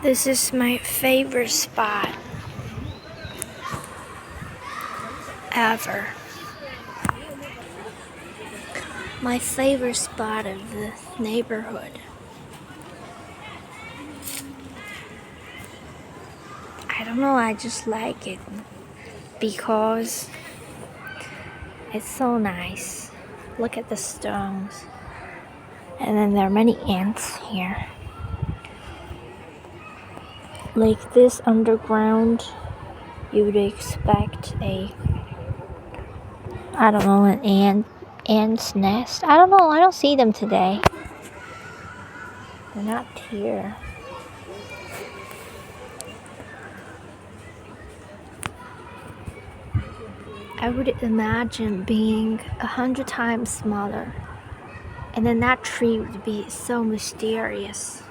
This is my favorite spot ever. My favorite spot of the neighborhood. I don't know, I just like it because it's so nice. Look at the stones. And then there are many ants here. Like this underground, you would expect an ant's nest. I don't know, I don't see them today. They're not here. I would imagine being 100 times smaller. And then that tree would be so mysterious.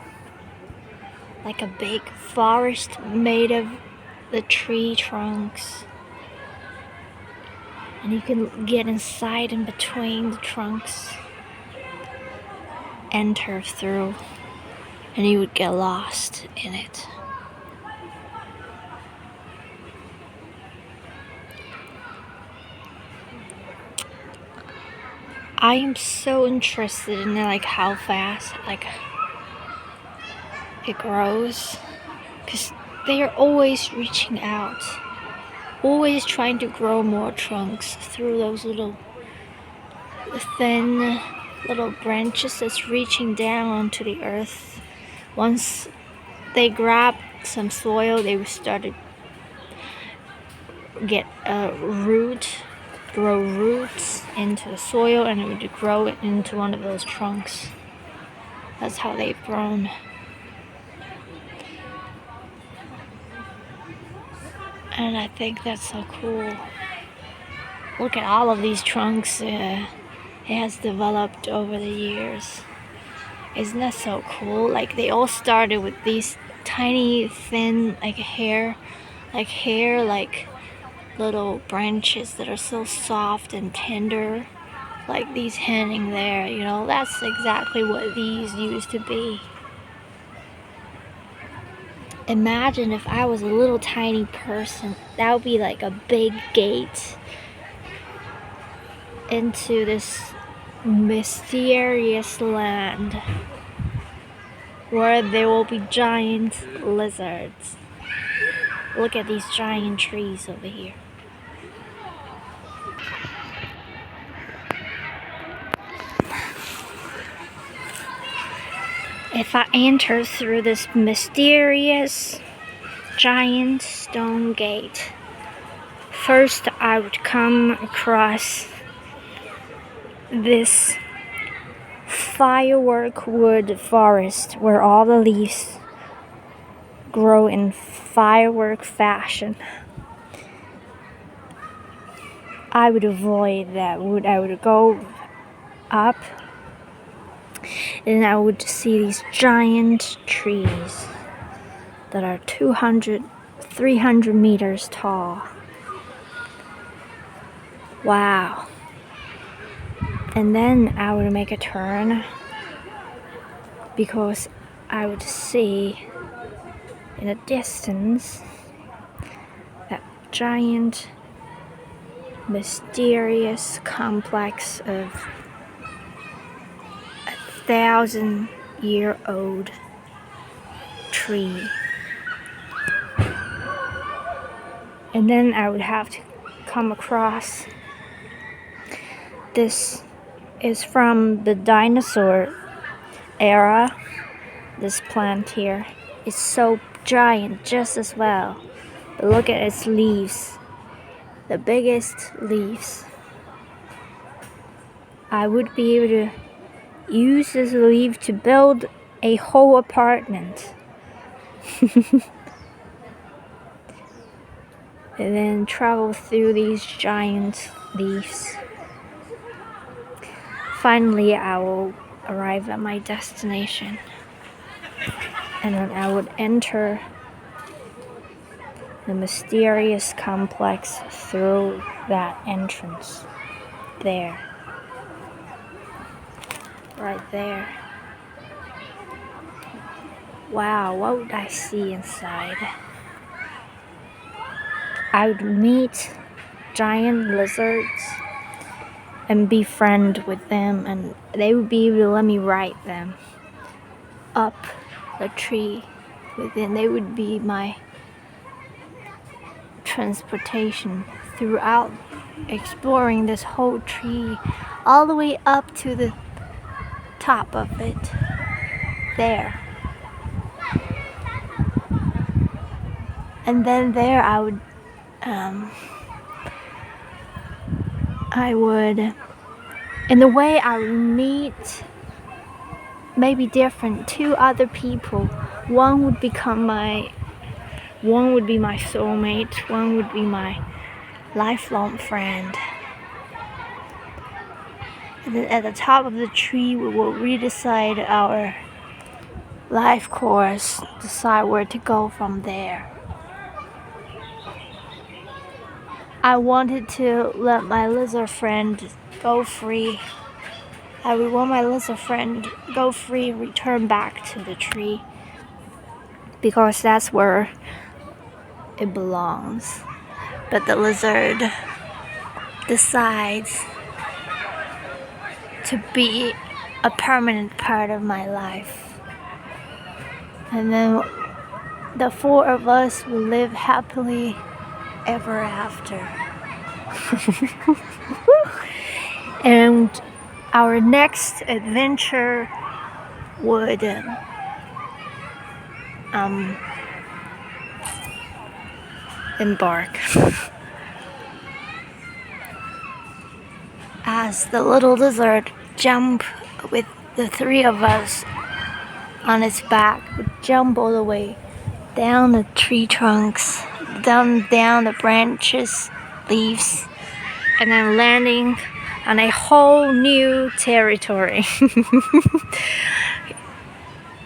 Like a big forest made of the tree trunks. And you can get inside in between the trunks. Enter through. And you would get lost in it. I am so interested in like how fast it grows, because they are always reaching out, always trying to grow more trunks through those little thin little branches that's reaching down onto the earth. Once they grab some soil, they will start to get grow roots into the soil, and it would grow it into one of those trunks. That's how they've grown. And I think that's so cool. Look at all of these trunks it has developed over the years. Isn't that so cool? Like they all started with these tiny, thin, like little branches that are so soft and tender. Like these hanging there, you know, that's exactly what these used to be. Imagine if I was a little tiny person. That would be like a big gate into this mysterious land where there will be giant lizards. Look at these giant trees over here. If I enter through this mysterious giant stone gate, first I would come across this firework wood forest where all the leaves grow in firework fashion. I would avoid that wood. I would go up and I would see these giant trees that are 200, 300 meters tall. Wow. And then I would make a turn because I would see in the distance that giant, mysterious complex of 1,000-year-old tree. And then I would have to come across this is from the dinosaur era. This plant here is so giant just as well. But look at its leaves, the biggest leaves. I would be able to use this leaf to build a whole apartment. And then travel through these giant leaves. Finally, I will arrive at my destination. And then I would enter the mysterious complex through that entrance. There. Right there. wow, what would I see inside? I would meet giant lizards and be friends with them, and they would be able to let me ride them up the tree within. They would be my transportation throughout exploring this whole tree all the way up to the top of it there. And then there I would in the way I would meet maybe different two other people. One would be my soulmate, one would be my lifelong friend. And then at the top of the tree we will redecide our life course, decide where to go from there. I wanted to let my lizard friend go free. I would want my lizard friend go free and return back to the tree, because that's where it belongs. But the lizard decides to be a permanent part of my life. And then the four of us will live happily ever after. And our next adventure would embark as the little lizard jump with the three of us on its back, would jump all the way down the tree trunks, down the branches, leaves, and then landing on a whole new territory.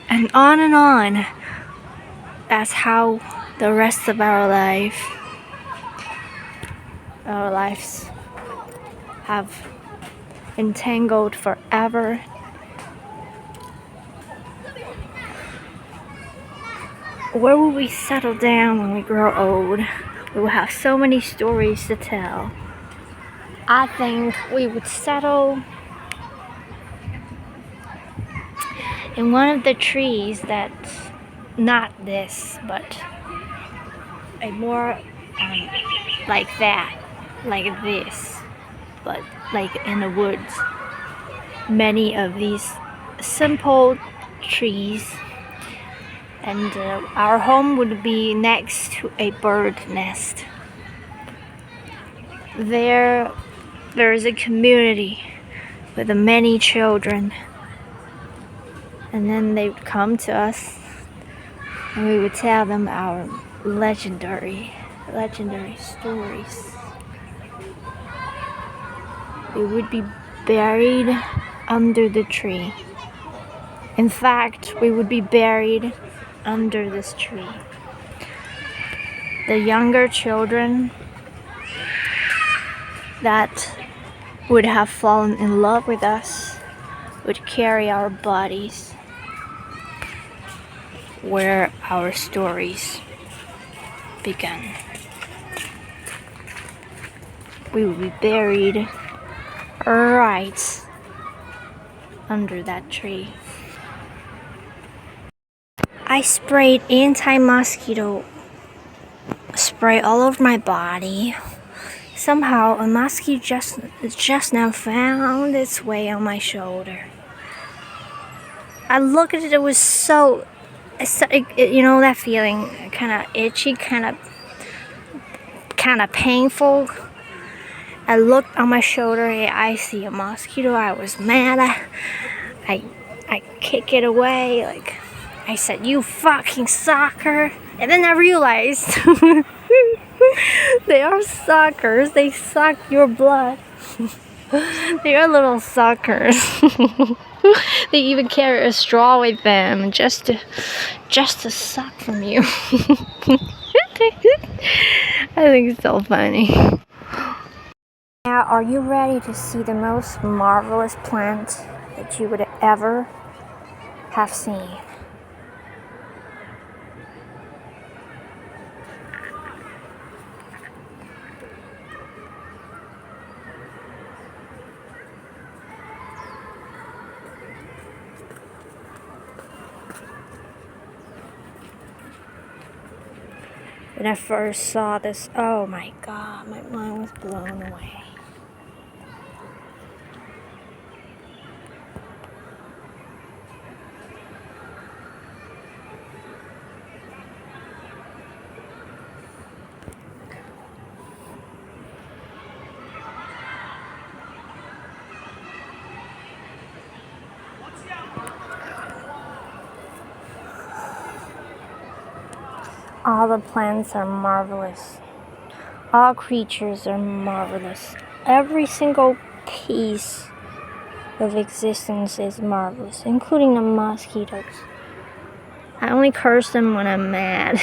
And on. That's how the rest of our lives have entangled forever. Where will we settle down when we grow old? We will have so many stories to tell. I think we would settle in one of the trees that's not this, but a more like that, like this, but like in the woods. Many of these simple trees, and our home would be next to a bird nest. There's a community with many children, and then they would come to us and we would tell them our legendary stories. We would be buried under the tree. In fact, we would be buried under this tree. The younger children that would have fallen in love with us would carry our bodies where our stories began. We would be buried right under that tree. I sprayed anti-mosquito spray all over my body. Somehow a mosquito just now found its way on my shoulder. I looked at it, it was so you know that feeling, kind of itchy, kind of painful. I looked on my shoulder, I see a mosquito. I was mad. I kick it away, like I said, "You fucking sucker!" And then I realized they are suckers. They suck your blood. They are little suckers. They even carry a straw with them just to suck from you. I think it's so funny. Now, are you ready to see the most marvelous plant that you would ever have seen? When I first saw this, oh my god, my mind was blown away. All the plants are marvelous. All creatures are marvelous. Every single piece of existence is marvelous, including the mosquitoes. I only curse them when I'm mad.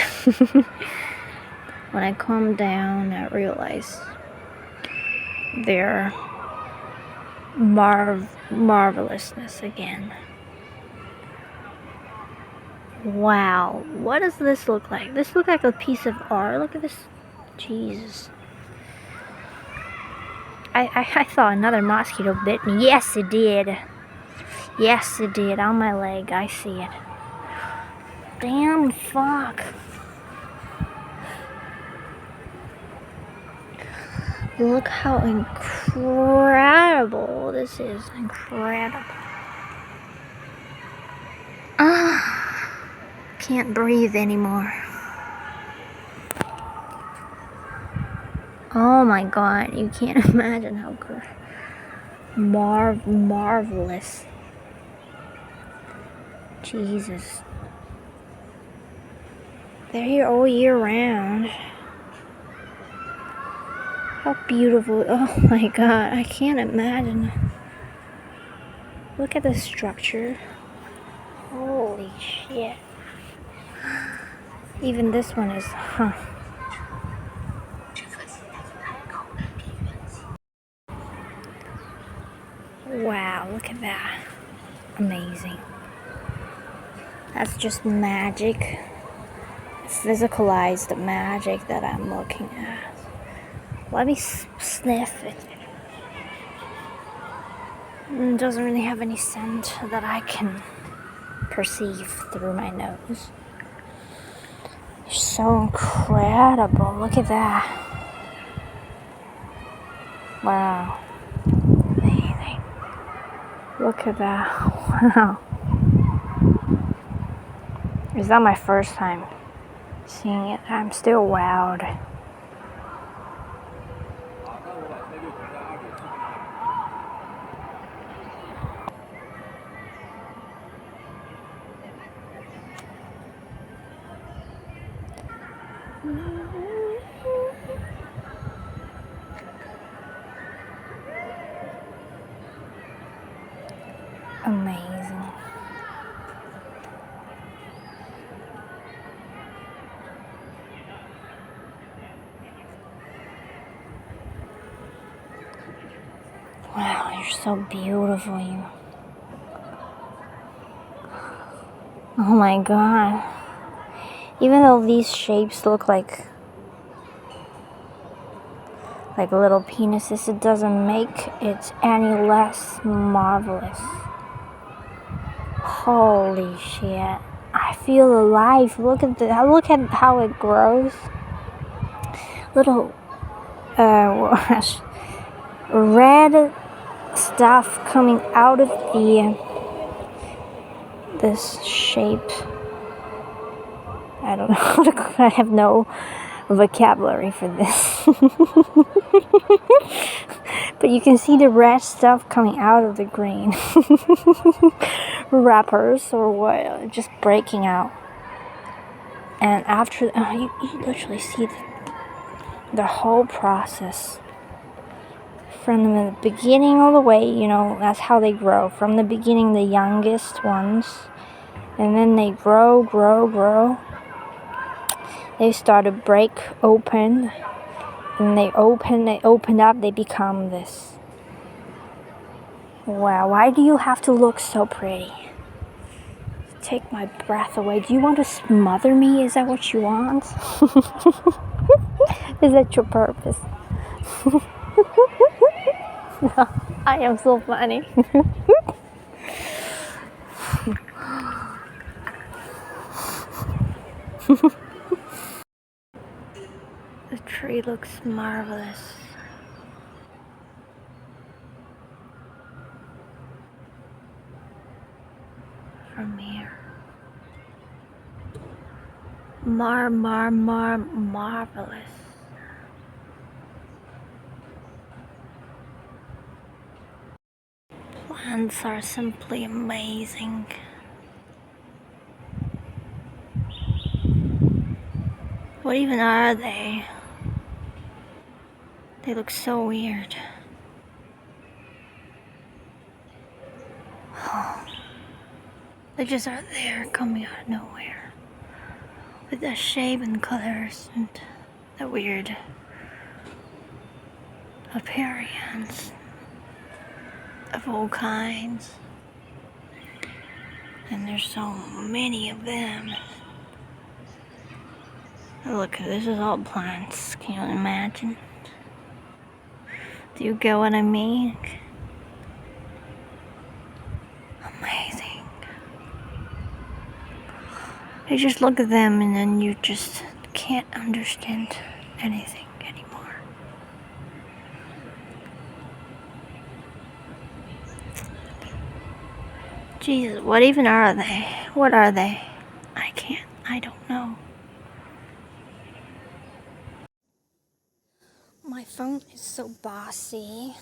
When I calm down, I realize their marvelousness again. Wow, what does this look like? This looks like a piece of art. Look at this. Jesus. I thought another mosquito bit me. Yes, it did. Yes, it did. On my leg. I see it. Damn, fuck. Look how incredible this is. Incredible. Can't breathe anymore. Oh my god, you can't imagine how good. Marvelous. Jesus. They're here all year round. How beautiful. Oh my god, I can't imagine. Look at the structure. Holy shit. Even this one is, Wow, look at that. Amazing. That's just magic. Physicalized magic that I'm looking at. Let me sniff it. It doesn't really have any scent that I can perceive through my nose. It's so incredible. Look at that. Wow. Amazing. Look at that. Wow. Is that my first time seeing it? I'm still wowed. Amazing. Wow, you're so beautiful, you. Oh my god. Even though these shapes look like little penises, it doesn't make it any less marvelous. Holy shit. I feel alive. Look at how it grows. Little red stuff coming out of this shape. I don't know how to. I have no vocabulary for this. But you can see the red stuff coming out of the green wrappers or what, just breaking out. And after you literally see the whole process from the beginning all the way. That's how they grow. From the beginning, the youngest ones, and then they grow. They start to break open, and they open up, they become this. Wow, why do you have to look so pretty? Take my breath away. Do you want to smother me? Is that what you want? Is that your purpose? I am so funny. The tree looks marvelous. From here. Marvelous. Plants are simply amazing. What even are they? They look so weird. They just are there, coming out of nowhere. With the shaven colors and the weird appearance of all kinds. And there's so many of them. Look, this is all plants. Can you imagine? Do you get what I mean? Amazing. You just look at them and then you just can't understand anything anymore. Jesus, what even are they? What are they? I don't know. My phone is so bossy.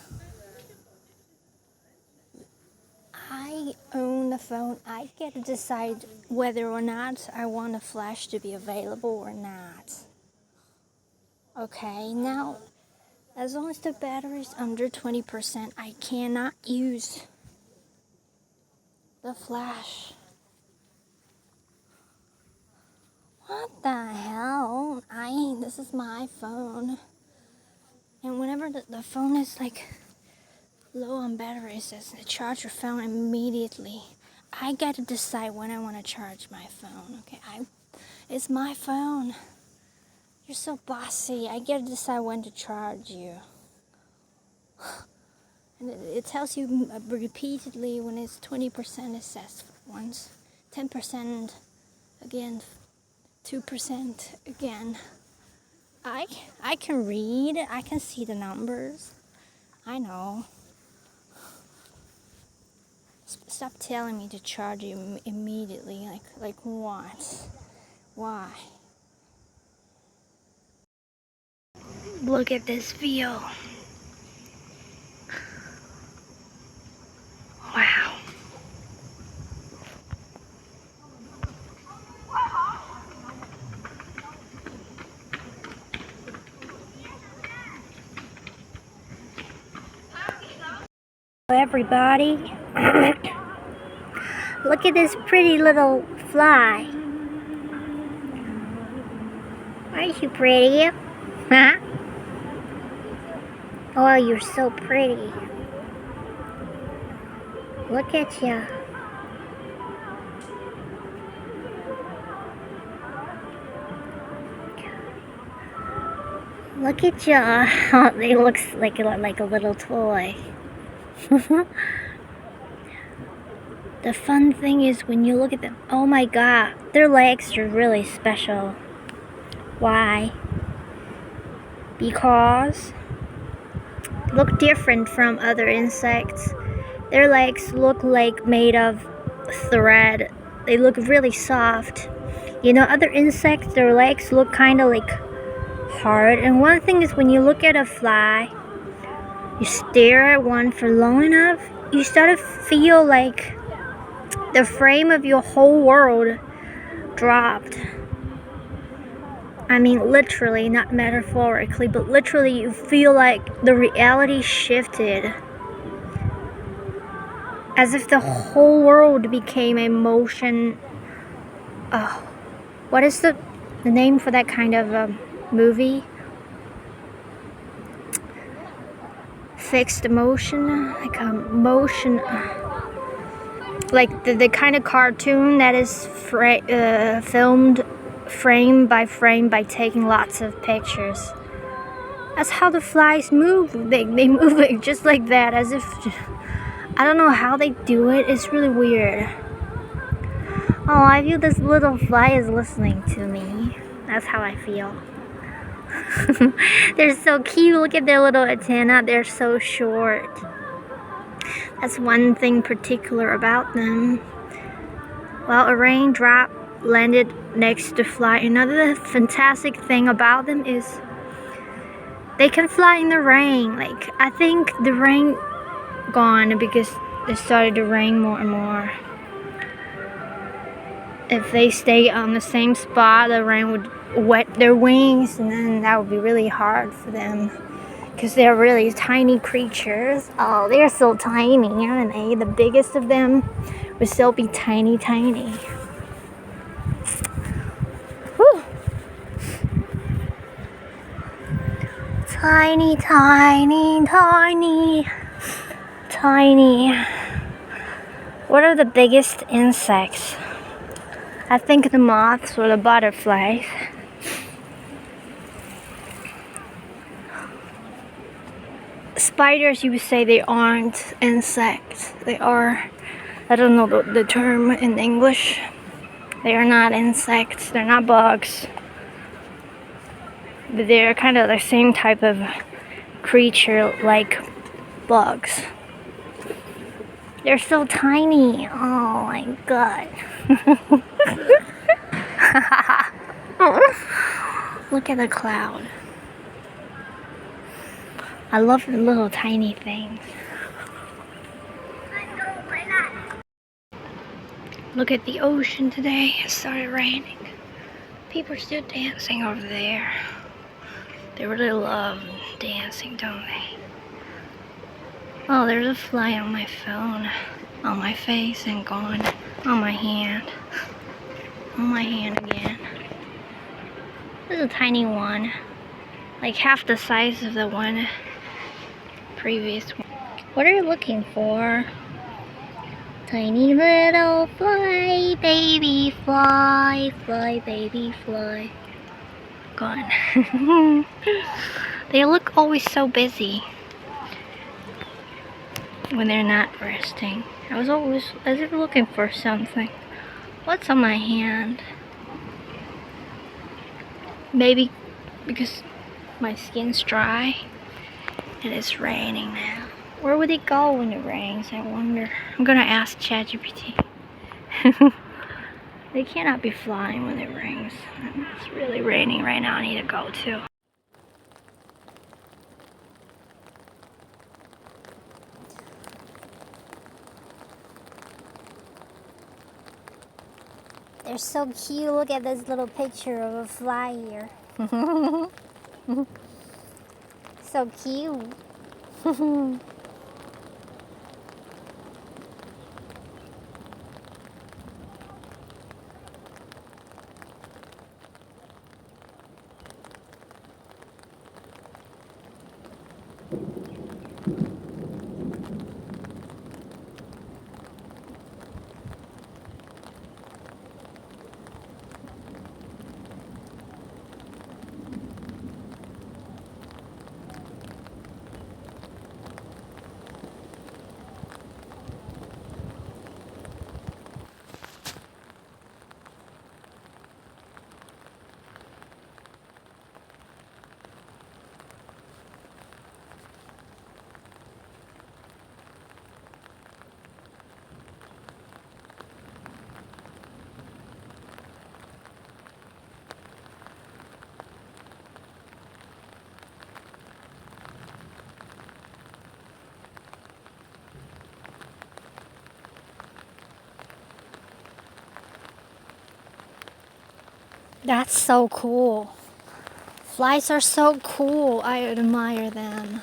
I own the phone. I get to decide whether or not I want a flash to be available or not. Okay, now, as long as the battery is under 20%, I cannot use the flash. What the hell? This is my phone. And whenever the phone is like low on battery, it says charge your phone immediately. I get to decide when I want to charge my phone. Okay, it's my phone. You're so bossy. I get to decide when to charge you. And it tells you repeatedly when it's 20%. It says once, 10% again, 2% again. I can read. I can see the numbers. I know. Stop telling me to charge you immediately. Like what? Why? Look at this view. Wow. Everybody, look at this pretty little fly. Aren't you pretty? Huh? Oh, you're so pretty. Look at you. Look at you. They look like a little toy. The fun thing is when you look at them, oh my god, their legs are really special. Why? Because they look different from other insects. Their legs look like made of thread. They look really soft. You know, other insects, their legs look kind of like hard. And one thing is when you look at a fly, you stare at one for long enough, you start to feel like the frame of your whole world dropped. I mean, literally, not metaphorically, but literally, you feel like the reality shifted. As if the whole world became a motion. Oh, what is the name for that kind of movie? Fixed motion, like a motion, like the kind of cartoon that is filmed frame by frame by taking lots of pictures. That's how the flies move. They move it just like that, as if, I don't know how they do it. It's really weird. Oh, I feel this little fly is listening to me. That's how I feel. They're so cute. Look at their little antenna. They're so short. That's one thing particular about them. Well, a raindrop landed next to fly. Another fantastic thing about them is they can fly in the rain. Like, I think the rain gone because it started to rain more and more. If they stay on the same spot, the rain would wet their wings, and then that would be really hard for them because they're really tiny creatures. Oh, they're so tiny, aren't they? The biggest of them would still be tiny. Whew. Tiny. What are the biggest insects? I think the moths or the butterflies. Spiders, you would say they aren't insects. They are, I don't know the term in English. They are not insects. They're not bugs. But they're kind of the same type of creature like bugs. They're so tiny. Oh my god. Look at the cloud. I love the little tiny things. Look at the ocean today. It started raining. People are still dancing over there. They really love dancing, don't they? Oh, there's a fly on my phone, on my face, and gone on my hand. On my hand again. This is a tiny one, like half the size of the one previous one. What are you looking for? Tiny little fly, baby fly, fly, baby fly. Gone. They look always so busy when they're not resting. I was always as if looking for something. What's on my hand? Maybe because my skin's dry and it's raining now. Where would it go when it rains? I wonder. I'm gonna ask ChatGPT. They cannot be flying when it rains. It's really raining right now. I need to go too. They're so cute. Look at this little picture of a fly here. So cute. That's so cool. Flies are so cool. I admire them.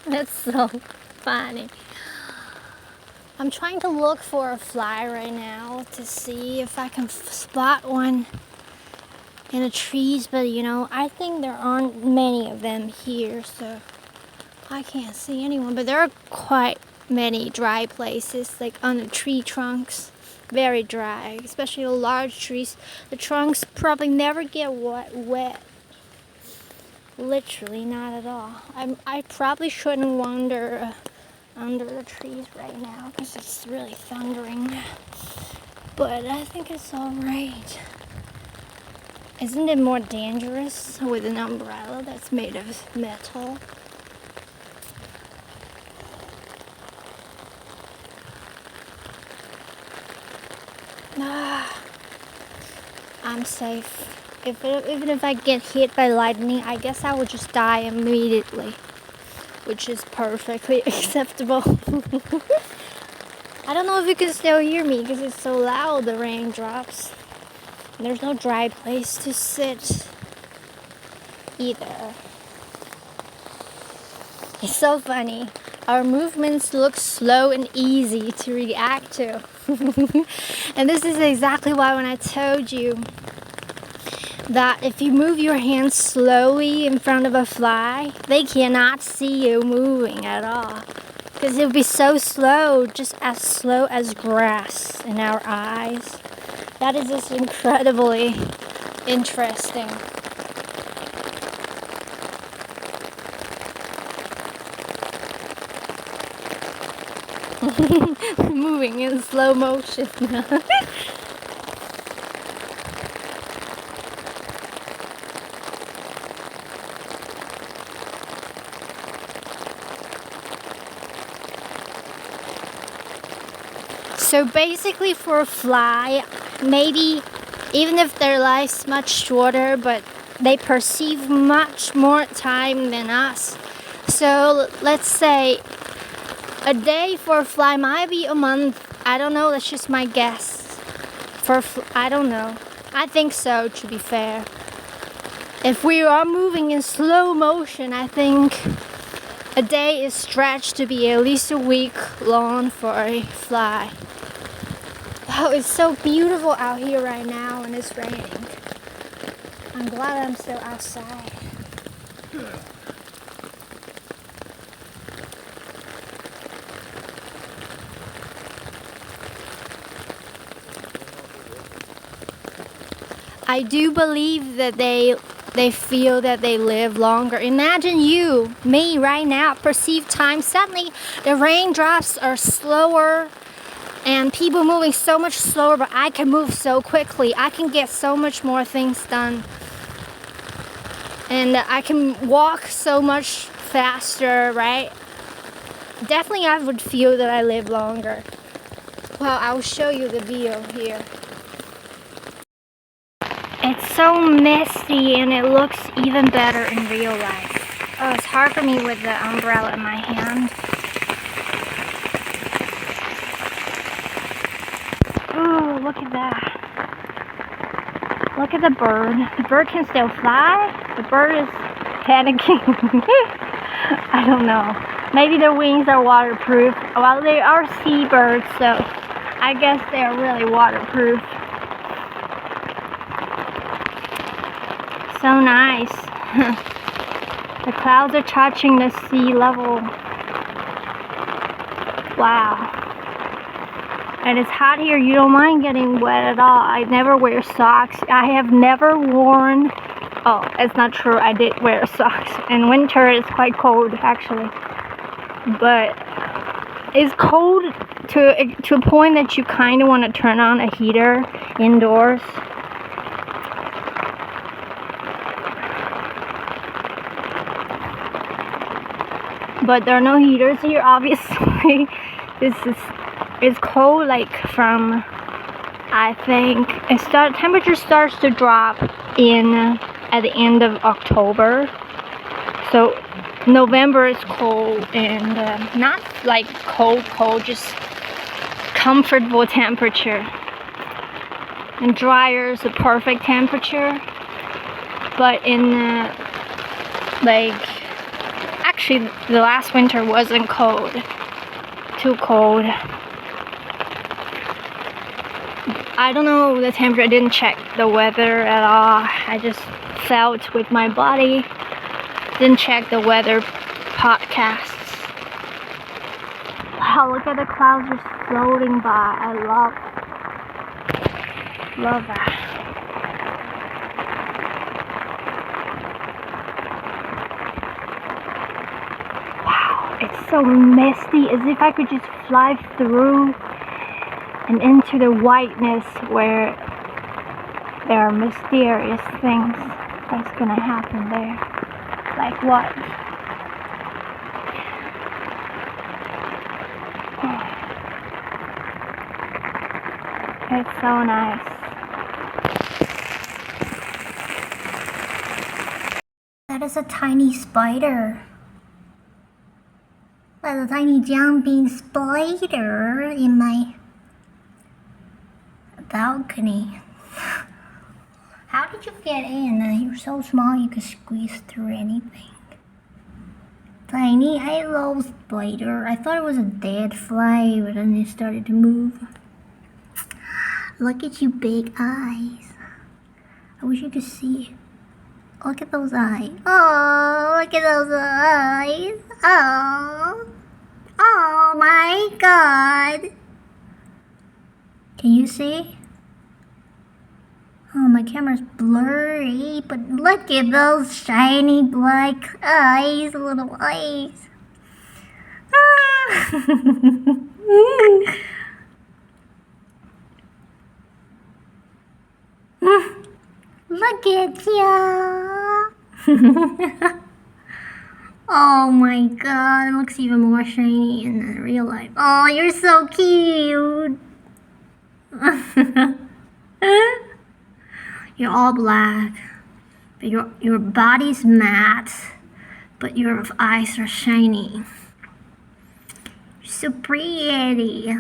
That's so funny. I'm trying to look for a fly right now to see if I can spot one in the trees, but you know, I think there aren't many of them here, so I can't see anyone. But there are quite many dry places, like on the tree trunks. Very dry, especially the large trees. The trunks probably never get wet. Literally not at all. I probably shouldn't wander under the trees right now because it's really thundering. But I think it's alright. Isn't it more dangerous with an umbrella that's made of metal? I'm safe. Even if I get hit by lightning, I guess I would just die immediately, which is perfectly acceptable. I don't know if you can still hear me because it's so loud, the raindrops. There's no dry place to sit either. It's so funny. Our movements look slow and easy to react to. And this is exactly why when I told you that if you move your hands slowly in front of a fly, they cannot see you moving at all. Because it would be so slow, just as slow as grass in our eyes. That is just incredibly interesting. Moving in slow motion. So basically for a fly, maybe even if their life's much shorter, but they perceive much more time than us. So let's say a day for a fly might be a month. I don't know, that's just my guess. I don't know. I think so, to be fair. If we are moving in slow motion, I think a day is stretched to be at least a week long for a fly. Oh, it's so beautiful out here right now and it's raining. I'm glad I'm still outside. I do believe that they feel that they live longer. Imagine you, me right now, perceive time. Suddenly the raindrops are slower and people moving so much slower, but I can move so quickly. I can get so much more things done. And I can walk so much faster, right? Definitely I would feel that I live longer. Well, I'll show you the video here. It's so misty and it looks even better in real life. Oh, it's hard for me with the umbrella in my hand. Ooh, look at that. Look at the bird. The bird can still fly. The bird is panicking. I don't know. Maybe their wings are waterproof. Well, they are seabirds, so I guess they're really waterproof. So nice. The clouds are touching the sea level. Wow. And it's hot here. You don't mind getting wet at all. I never wear socks. I have never worn... Oh, it's not true. I did wear socks. In winter, it's quite cold, actually. But it's cold to a point that you kind of want to turn on a heater indoors. But there are no heaters here, obviously. It's cold, like from, I think, temperature starts to drop at the end of October. So November is cold and not like cold, just comfortable temperature. And drier is the perfect temperature. But in actually the last winter wasn't cold, too cold. I don't know the temperature. I didn't check the weather at all. I just felt with my body. Didn't check the weather podcasts. Wow, look at the clouds just floating by. I love that. so misty, as if I could just fly through and into the whiteness where there are mysterious things that's gonna happen there. Like what? It's so nice. That is a tiny spider. That's a tiny jumping spider in my balcony. How did you get in? You're so small you could squeeze through anything. Tiny, I love spider. I thought it was a dead fly, but then it started to move. Look at you, big eyes. I wish you could see. Look at those eyes. Oh, look at those eyes. Oh. Oh my God. Can you see? Oh, my camera's blurry, but look at those shiny black eyes, little eyes. Ah. Look at ya. Oh my God, it looks even more shiny in real life. Oh, you're so cute. You're all black, but your body's matte, but your eyes are shiny. You're so pretty.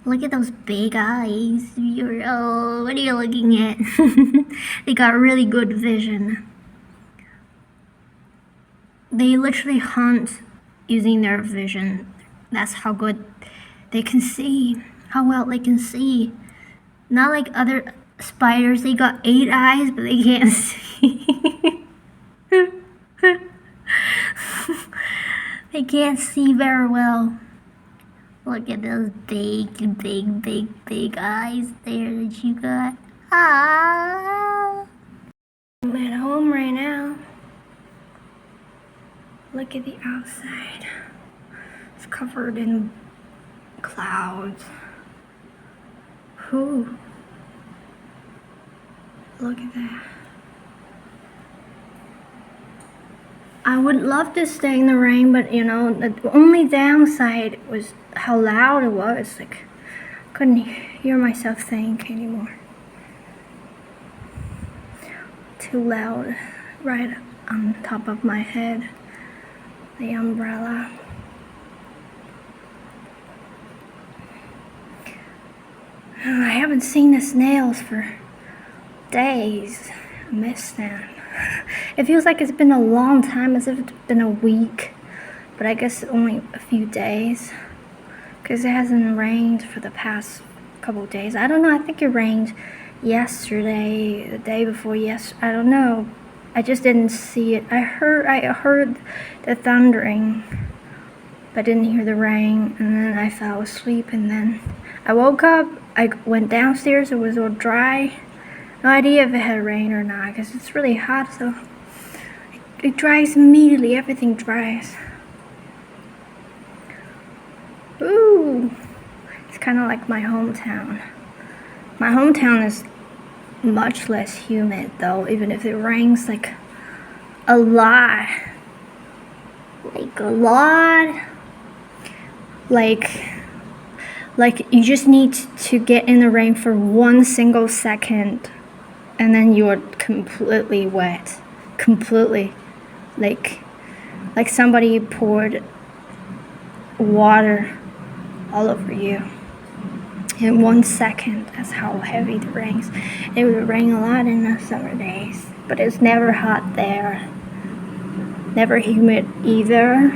Look at those big eyes. Oh, what are you looking at? They got really good vision. They literally hunt using their vision. That's how good they can see, how well they can see. Not like other spiders, they got 8 eyes, but they can't see. They can't see very well. Look at those big eyes there that you got. Ah. I'm at home right now. Look at the outside. It's covered in clouds. Ooh. Look at that. I would love to stay in the rain, but you know, the only downside was how loud it was. Like, couldn't hear myself think anymore. Too loud, right on top of my head. The umbrella. I haven't seen the snails for days. I miss them. It feels like it's been a long time, as if it's been a week, but I guess only a few days, because it hasn't rained for the past couple of days. I don't know, I think it rained yesterday, the day before yesterday, I don't know. I just didn't see it. I heard the thundering, but didn't hear the rain, and then I fell asleep, and then I woke up, I went downstairs, it was all dry. No idea if it had rain or not, because it's really hot, so it dries immediately, everything dries. Ooh, it's kind of like my hometown. My hometown is much less humid though, even if it rains like a lot. Like you just need to get in the rain for 1 single second, and then you're completely wet. Completely. Like somebody poured water all over you in 1 second. That's how heavy the rains. It would rain a lot in the summer days, but it's never hot there. Never humid either.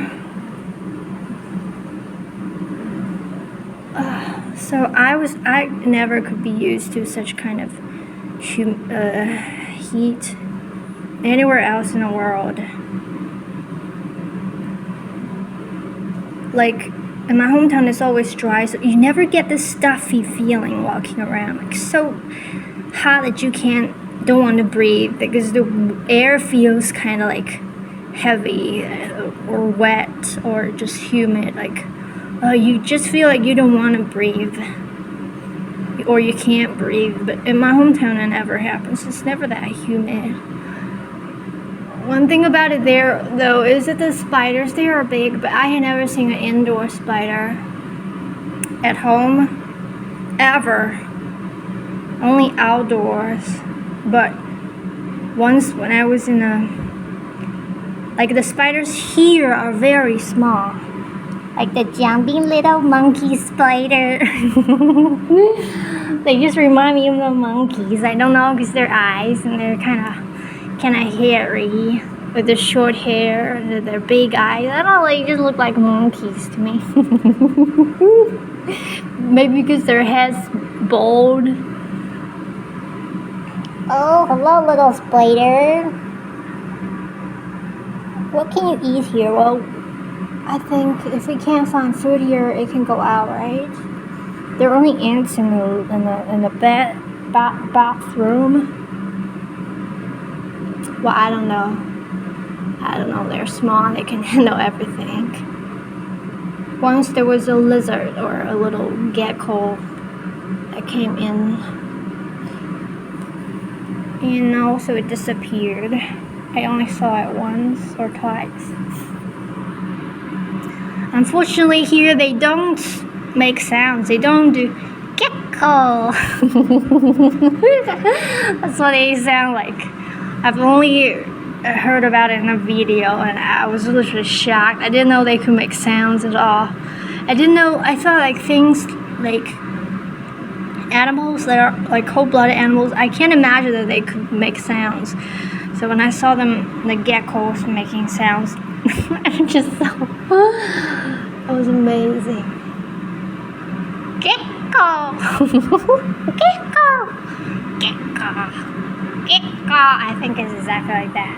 So I never could be used to such kind of heat anywhere else in the world. Like in my hometown, it's always dry, so you never get this stuffy feeling walking around. Like so hot that you don't want to breathe, because the air feels kind of like heavy or wet or just humid. Like you just feel like you don't want to breathe or you can't breathe. But in my hometown it never happens. It's never that humid. One thing about it there though is that the spiders there are big, but I had never seen an indoor spider at home ever. Only outdoors. But once when I was in like the spiders here are very small. Like the jumping little monkey spider. They just remind me of the monkeys. I don't know, because their eyes and they're kind of hairy with the short hair and their big eyes. I don't know, they just look like monkeys to me. Maybe because their heads bald. Oh, hello, little spider. What can you eat here? Well, I think if we can't find food here, it can go out, right? There are only ants in the bathroom. Well, I don't know. They're small. They can handle everything. Once there was a lizard or a little gecko that came in, and also it disappeared. I only saw it once or twice. Unfortunately, here they don't make sounds. They don't do gecko. That's what they sound like. I've only heard about it in a video, and I was literally shocked. I didn't know they could make sounds at all. I thought like things like animals that are like cold-blooded animals, I can't imagine that they could make sounds. So when I saw them, the geckos making sounds, I just saw, it was amazing. Gecko! Gecko! Gecko! Gecko! I think it's exactly like that.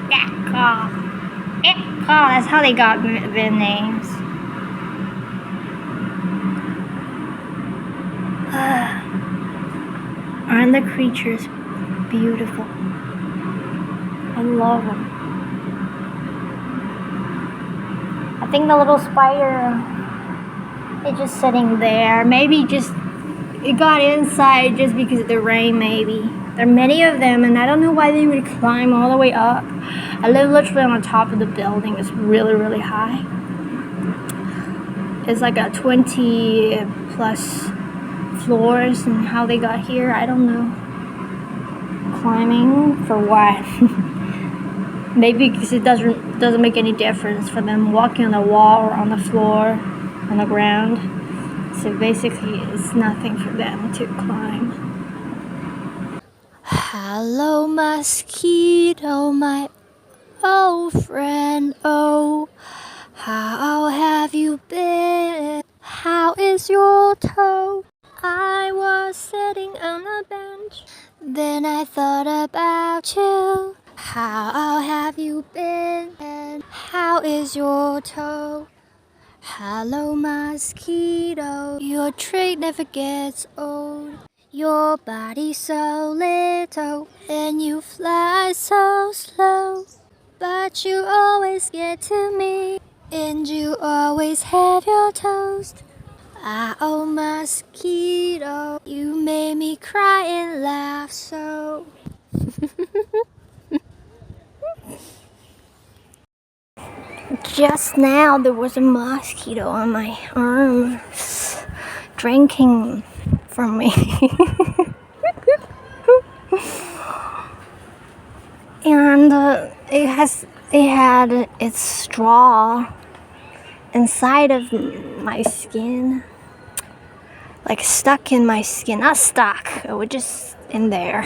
Gecko! Gecko! That's how they got their names. Aren't the creatures beautiful? I love them. I think the little spider is just sitting there. Maybe just it got inside just because of the rain, maybe. There are many of them, and I don't know why they would climb all the way up. I live literally on the top of the building. It's really, really high. It's like a 20 plus floors, and how they got here, I don't know. Climbing for what? Maybe because it doesn't make any difference for them walking on the wall or on the floor, on the ground. So basically, it's nothing for them to climb. Hello, mosquito, my old friend. Oh, how have you been? How is your toe? I was sitting on a bench, then I thought about you. How have you been? And how is your toe? Hello, mosquito, your trait never gets old. Your body's so little, and you fly so slow. But you always get to me, and you always have your toast. Ah, oh, mosquito, you made me cry and laugh so. Just now there was a mosquito on my arm drinking from me. And it had its straw inside of my skin, like stuck in my skin. Not stuck, it was just in there.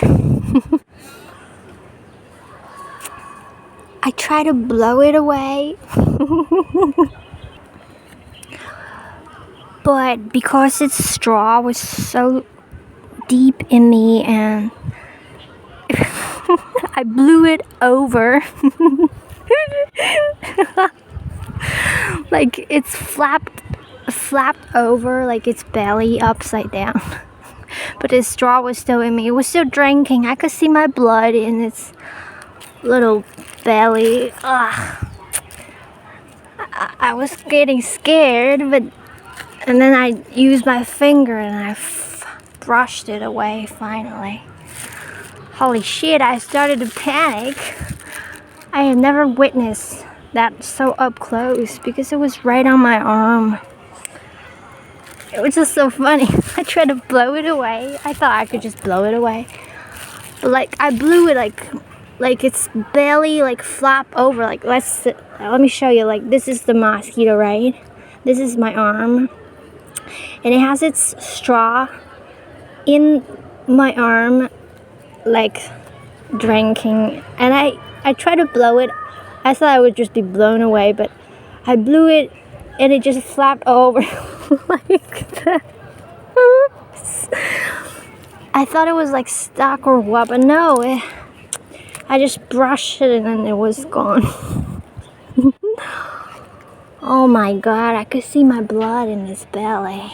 I try to blow it away, but because its straw was so deep in me, and I blew it over. Like it's flapped over, like its belly upside down. But its straw was still in me. It was still drinking. I could see my blood in its little belly. Ugh. I was getting scared, and then I used my finger and I brushed it away finally. Holy shit, I started to panic. I had never witnessed that so up close because it was right on my arm. It was just so funny. I tried to blow it away. I thought I could just blow it away. But like I blew it like its belly like flop over. Like let me show you. Like this is the mosquito, right? This is my arm. And it has its straw in my arm, like drinking. And I tried to blow it. I thought I would just be blown away, but I blew it and it just flapped over like that. I thought it was like stuck or what, but no, I just brushed it and then it was gone. Oh my god, I could see my blood in his belly.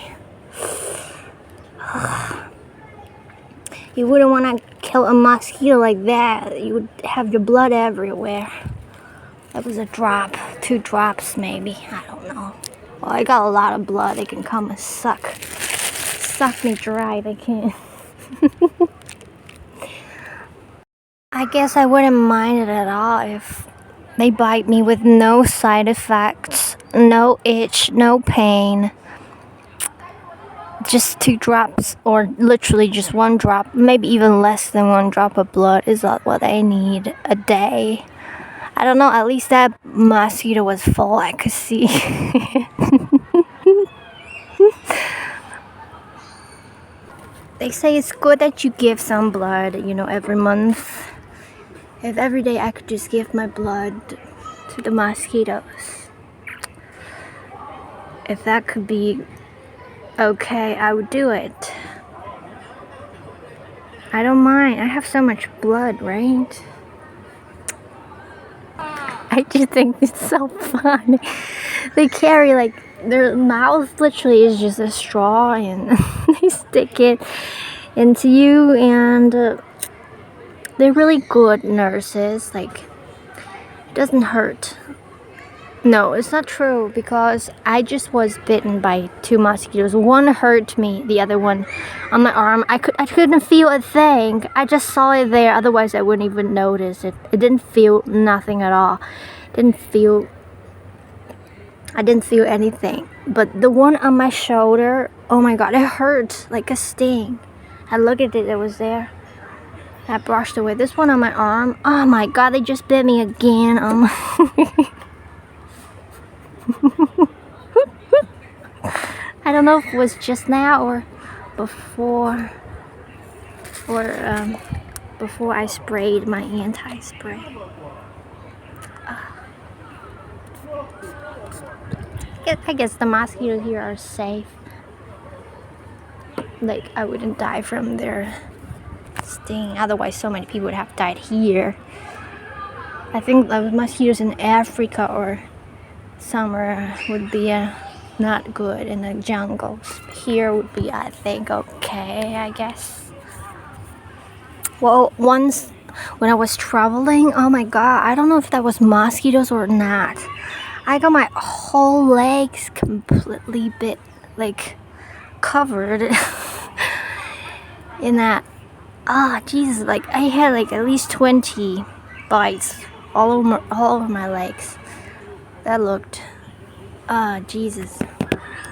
You wouldn't want to kill a mosquito like that. You would have your blood everywhere. That was a drop, 2 drops maybe, I don't know. Well, I got a lot of blood. They can come and suck me dry. They can. I guess I wouldn't mind it at all if they bite me with no side effects, no itch, no pain. Just 2 drops, or literally just 1 drop, maybe even less than 1 drop of blood is what I need a day. I don't know, at least that mosquito was full, I could see. They say it's good that you give some blood, every month. If every day I could just give my blood to the mosquitoes. If that could be okay, I would do it. I don't mind. I have so much blood, right? I just think it's so funny. They carry their mouth literally is just a straw and they stick it into you, and they're really good nurses. It doesn't hurt. No, it's not true because I just was bitten by 2 mosquitoes. One hurt me, the other one on my arm. I couldn't feel a thing. I just saw it there. Otherwise, I wouldn't even notice it. It didn't feel nothing at all. I didn't feel anything. But the one on my shoulder, oh my god, it hurt like a sting. I looked at it, it was there. I brushed away. This one on my arm, oh my god, they just bit me again. I don't know if it was just now or before I sprayed my anti-spray. I guess the mosquitoes here are safe. I wouldn't die from their sting. Otherwise, so many people would have died here. I think the mosquitoes in Africa or somewhere would be not good in the jungles. Here would be, I think, okay, I guess. Well, once when I was traveling, oh my god, I don't know if that was mosquitoes or not. I got my whole legs completely bit, covered in that. Jesus, I had at least 20 bites all over my legs. That looked, Jesus.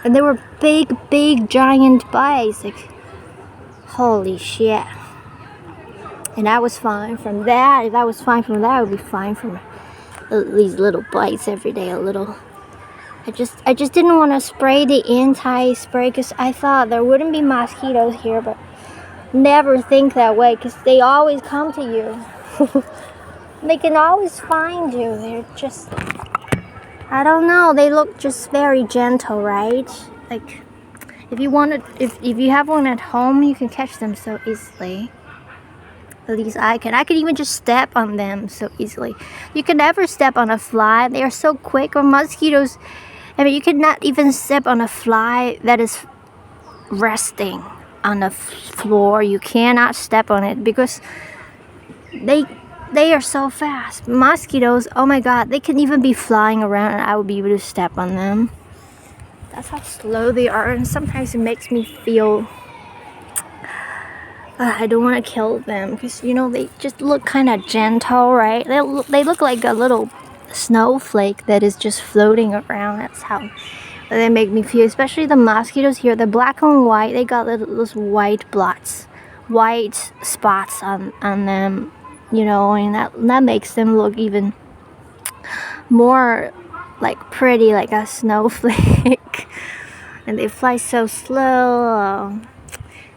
And they were big, giant bites. Holy shit. And I was fine from that. If I was fine from that, I would be fine from these little bites every day a little. I just didn't want to spray the anti-spray because I thought there wouldn't be mosquitoes here, but never think that way because they always come to you. They can always find you. They're just, I don't know, they look just very gentle, right? If you have one at home, you can catch them so easily. At least I can even just step on them so easily. You can never step on a fly. They are so quick. Or mosquitoes, you cannot even step on a fly that is resting on the floor. You cannot step on it because They are so fast. Mosquitoes, oh my god, they can even be flying around and I would be able to step on them. That's how slow they are, and sometimes it makes me feel I don't want to kill them because, you know, they just look kind of gentle, right? They look like a little snowflake that is just floating around. That's how they make me feel, especially the mosquitoes here. They're black and white. They got those white blots, white spots on them, you know, and that makes them look even more like pretty, like a snowflake. And they fly so slow.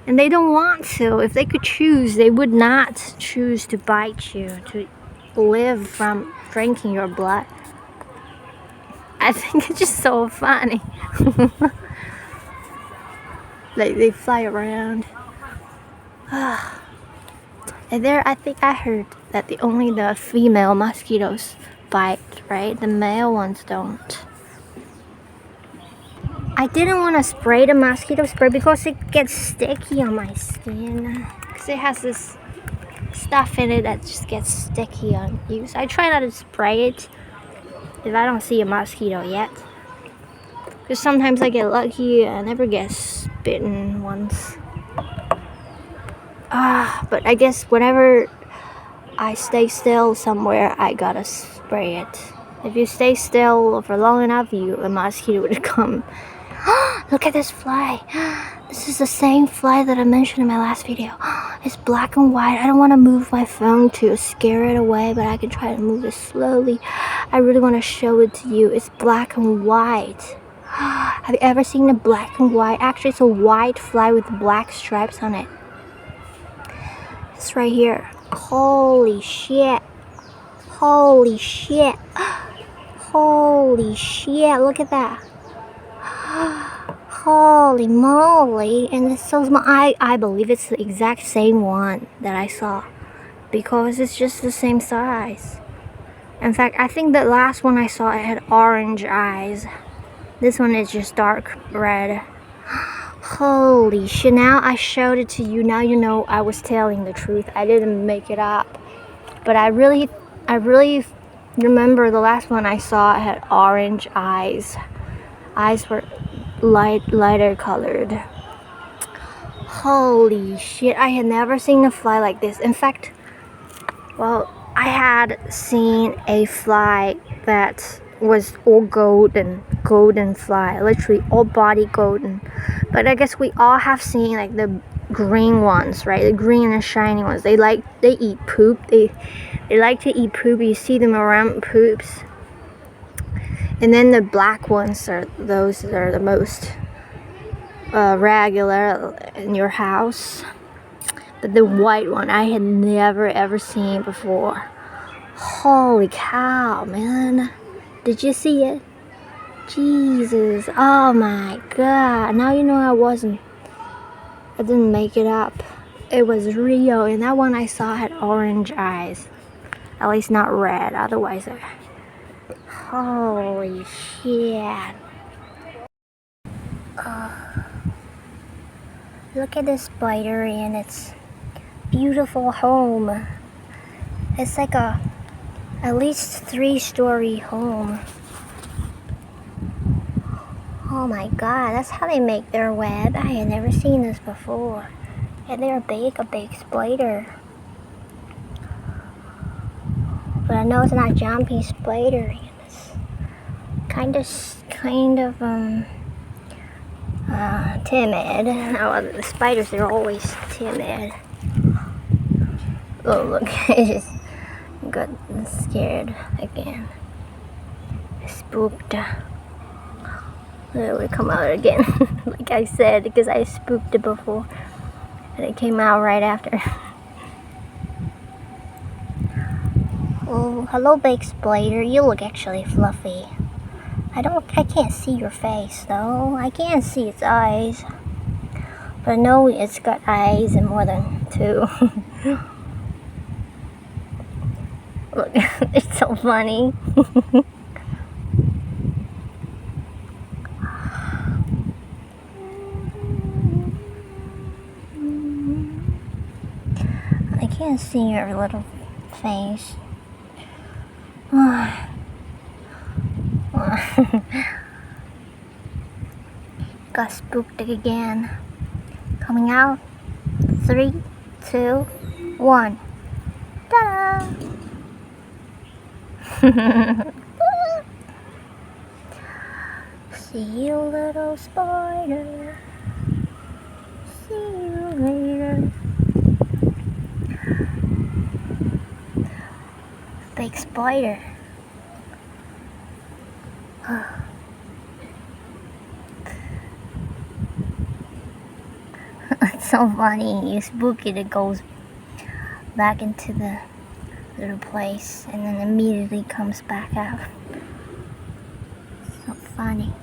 And they don't want to. If they could choose, they would not choose to bite you, to live from drinking your blood. I think it's just so funny. Like they fly around. And there, I think I heard that only the female mosquitoes bite, right? The male ones don't. I didn't want to spray the mosquito spray because it gets sticky on my skin. Because it has this stuff in it that just gets sticky on you. So I try not to spray it if I don't see a mosquito yet. Because sometimes I get lucky, I never get bitten once. But I guess whenever I stay still somewhere, I gotta spray it. If you stay still for long enough, a mosquito would come. Look at this fly. This is the same fly that I mentioned in my last video. It's black and white. I don't want to move my phone to scare it away, but I can try to move it slowly. I really want to show it to you. It's black and white. Have you ever seen a black and white? Actually, it's a white fly with black stripes on it. It's right here. Holy shit. Holy shit. Holy shit. Look at that. Holy moly. And it's so small. I believe it's the exact same one that I saw, because it's just the same size. In fact, I think the last one I saw, it had orange eyes. This one is just dark red. Holy shit. Now I showed it to you. Now you know I was telling the truth. I didn't make it up. But I really remember the last one I saw, it had orange eyes. Eyes were lighter colored. Holy shit, I had never seen a fly like this. In fact, well, I had seen a fly that was all golden fly, literally all body golden. But I guess we all have seen like the green ones, right? The green and shiny ones. They eat poop. They like to eat poop. You see them around poops. And then the black ones are those that are the most regular in your house. But the white one I had never ever seen before. Holy cow, man. Did you see it? Jesus. Oh my god. Now you know I didn't make it up. It was real. And that one I saw had orange eyes. At least not red. Otherwise, holy shit. Look at this spider in its beautiful home. It's like at least 3-story home. Oh my god, that's how they make their web. I had never seen this before. And they're a big spider. But I know it's not jumpy spider. It's kind of timid. Oh, the spiders, they're always timid. Oh look, I just got scared again. Spooked. It would come out again, like I said, because I spooked it before, and it came out right after. Oh, hello, big spider. You look actually fluffy. I can't see your face though. I can't see its eyes, but I know it's got eyes and more than 2. Look, it's so funny. I can't see your little things. Got spooked again. Coming out. 3, 2, 1. Ta-da! See you, little spider. See you later. Big spider. It's so funny. You spook it, it goes back into the little place and then immediately comes back out. So funny.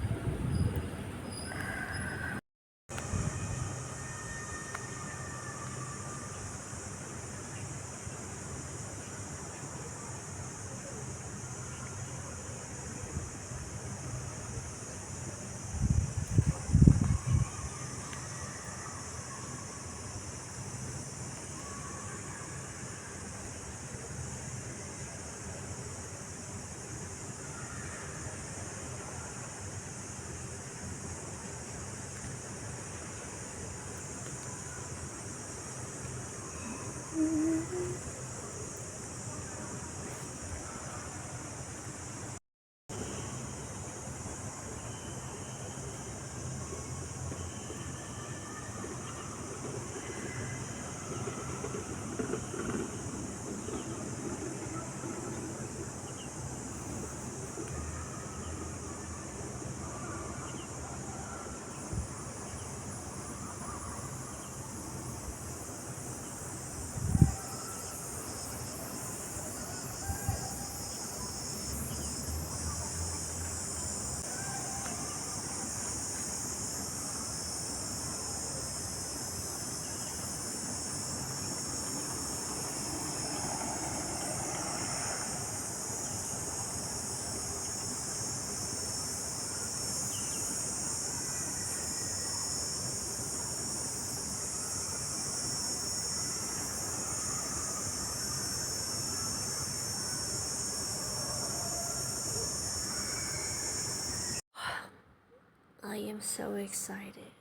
I am so excited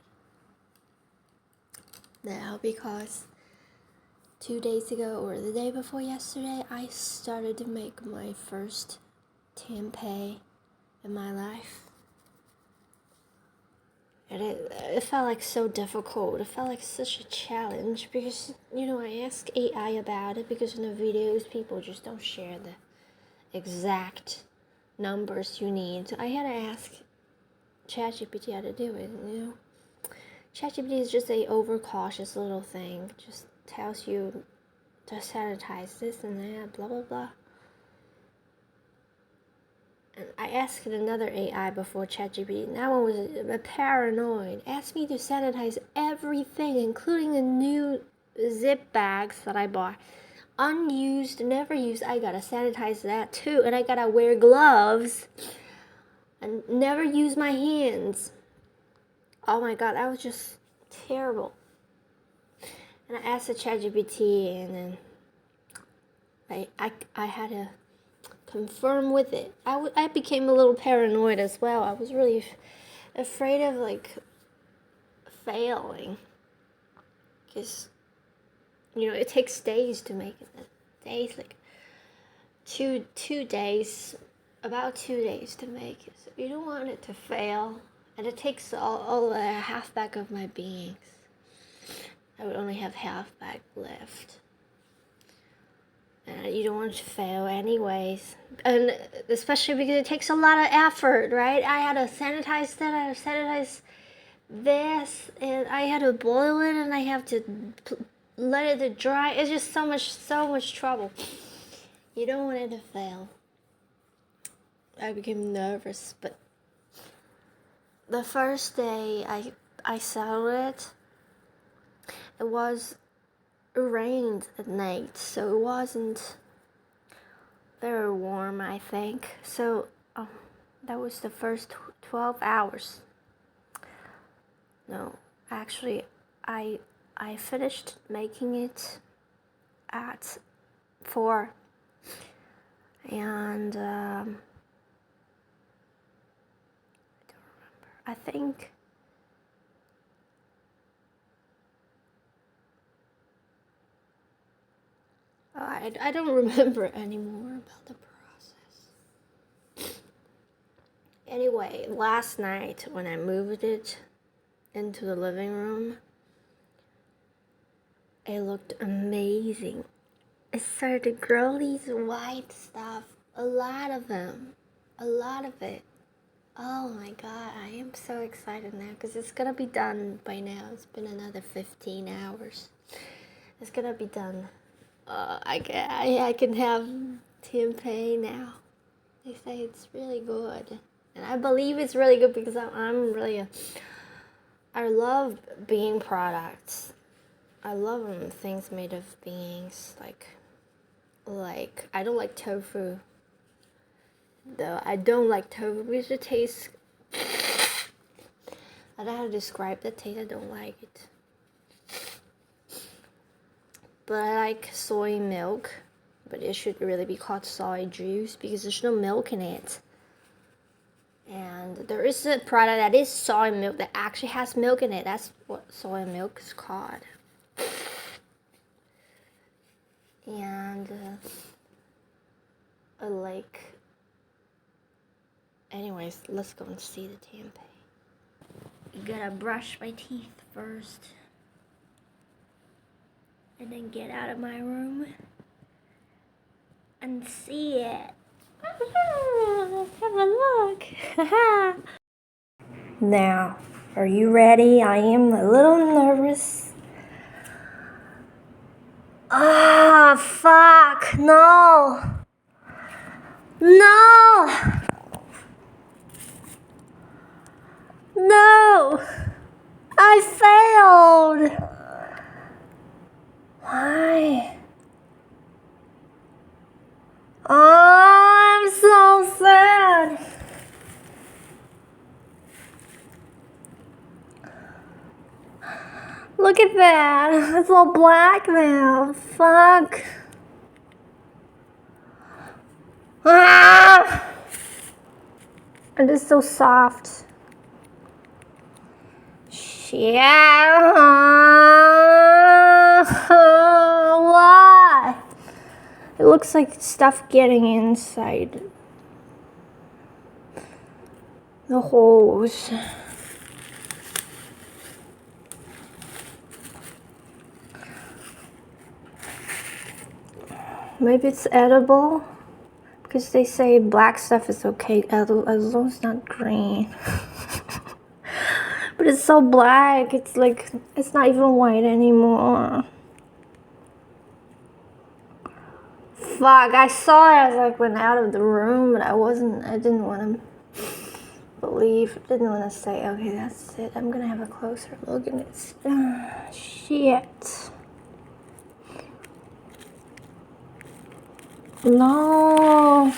now because 2 days ago or the day before yesterday, I started to make my first tempeh in my life. And it felt like so difficult. It felt like such a challenge because, I asked AI about it because in the videos, people just don't share the exact numbers you need. So I had to ask ChatGPT how to do it, ChatGPT is just a overcautious little thing. Just tells you to sanitize this and that, blah, blah, blah. And I asked another AI before ChatGPT. That one was paranoid. Asked me to sanitize everything, including the new zip bags that I bought. Unused, never used, I gotta sanitize that too. And I gotta wear gloves and never use my hands. Oh my god, that was just terrible. And I asked the ChatGPT, and then I had to confirm with it. I became a little paranoid as well. I was really afraid of failing, because it takes days to make it. Days, like two days, about 2 days to make it. So you don't want it to fail, and it takes all the half bag of my beings. I would only have half bag left. And you don't want it to fail anyways. And especially because it takes a lot of effort, right? I had to sanitize that, I had to sanitize this, and I had to boil it, and I have to let it dry. It's just so much trouble. You don't want it to fail. I became nervous, but the first day I settled it, it rained at night, so it wasn't very warm, I think. So that was the first 12 hours. No, actually, I finished making it at 4 And I don't remember. I think I don't remember anymore about the process. Anyway, last night when I moved it into the living room, it looked amazing. It started to grow these white stuff, a lot of them, a lot of it. Oh my god, I am so excited now because it's gonna be done by now. It's been another 15 hours. It's gonna be done. I can have tempeh now. They say it's really good, and I believe it's really good because I'm really I love bean products. I love things made of beans. Like I don't like tofu. Though I don't like tofu because it tastes. I don't know how to describe the taste. I don't like it. But I like soy milk. But it should really be called soy juice because there's no milk in it. And there is a product that is soy milk that actually has milk in it. That's what soy milk is called. And I like. Anyways, let's go and see the tempeh. You gotta brush my teeth first. And then get out of my room and see it. Let's have a look. Now, are you ready? I am a little nervous. Ah, fuck, no. No! No! I failed! Why? Oh, I'm so sad. Look at that. It's all black now. Fuck. Ah! It is so soft. Shit. Why? It looks like stuff getting inside the holes. Maybe it's edible because they say black stuff is okay as long as it's not green. But it's so black, it's like, it's not even white anymore. Fuck, I saw it as I went out of the room, but I didn't want to didn't want to say, okay, that's it. I'm gonna have a closer look and it's, shit. No,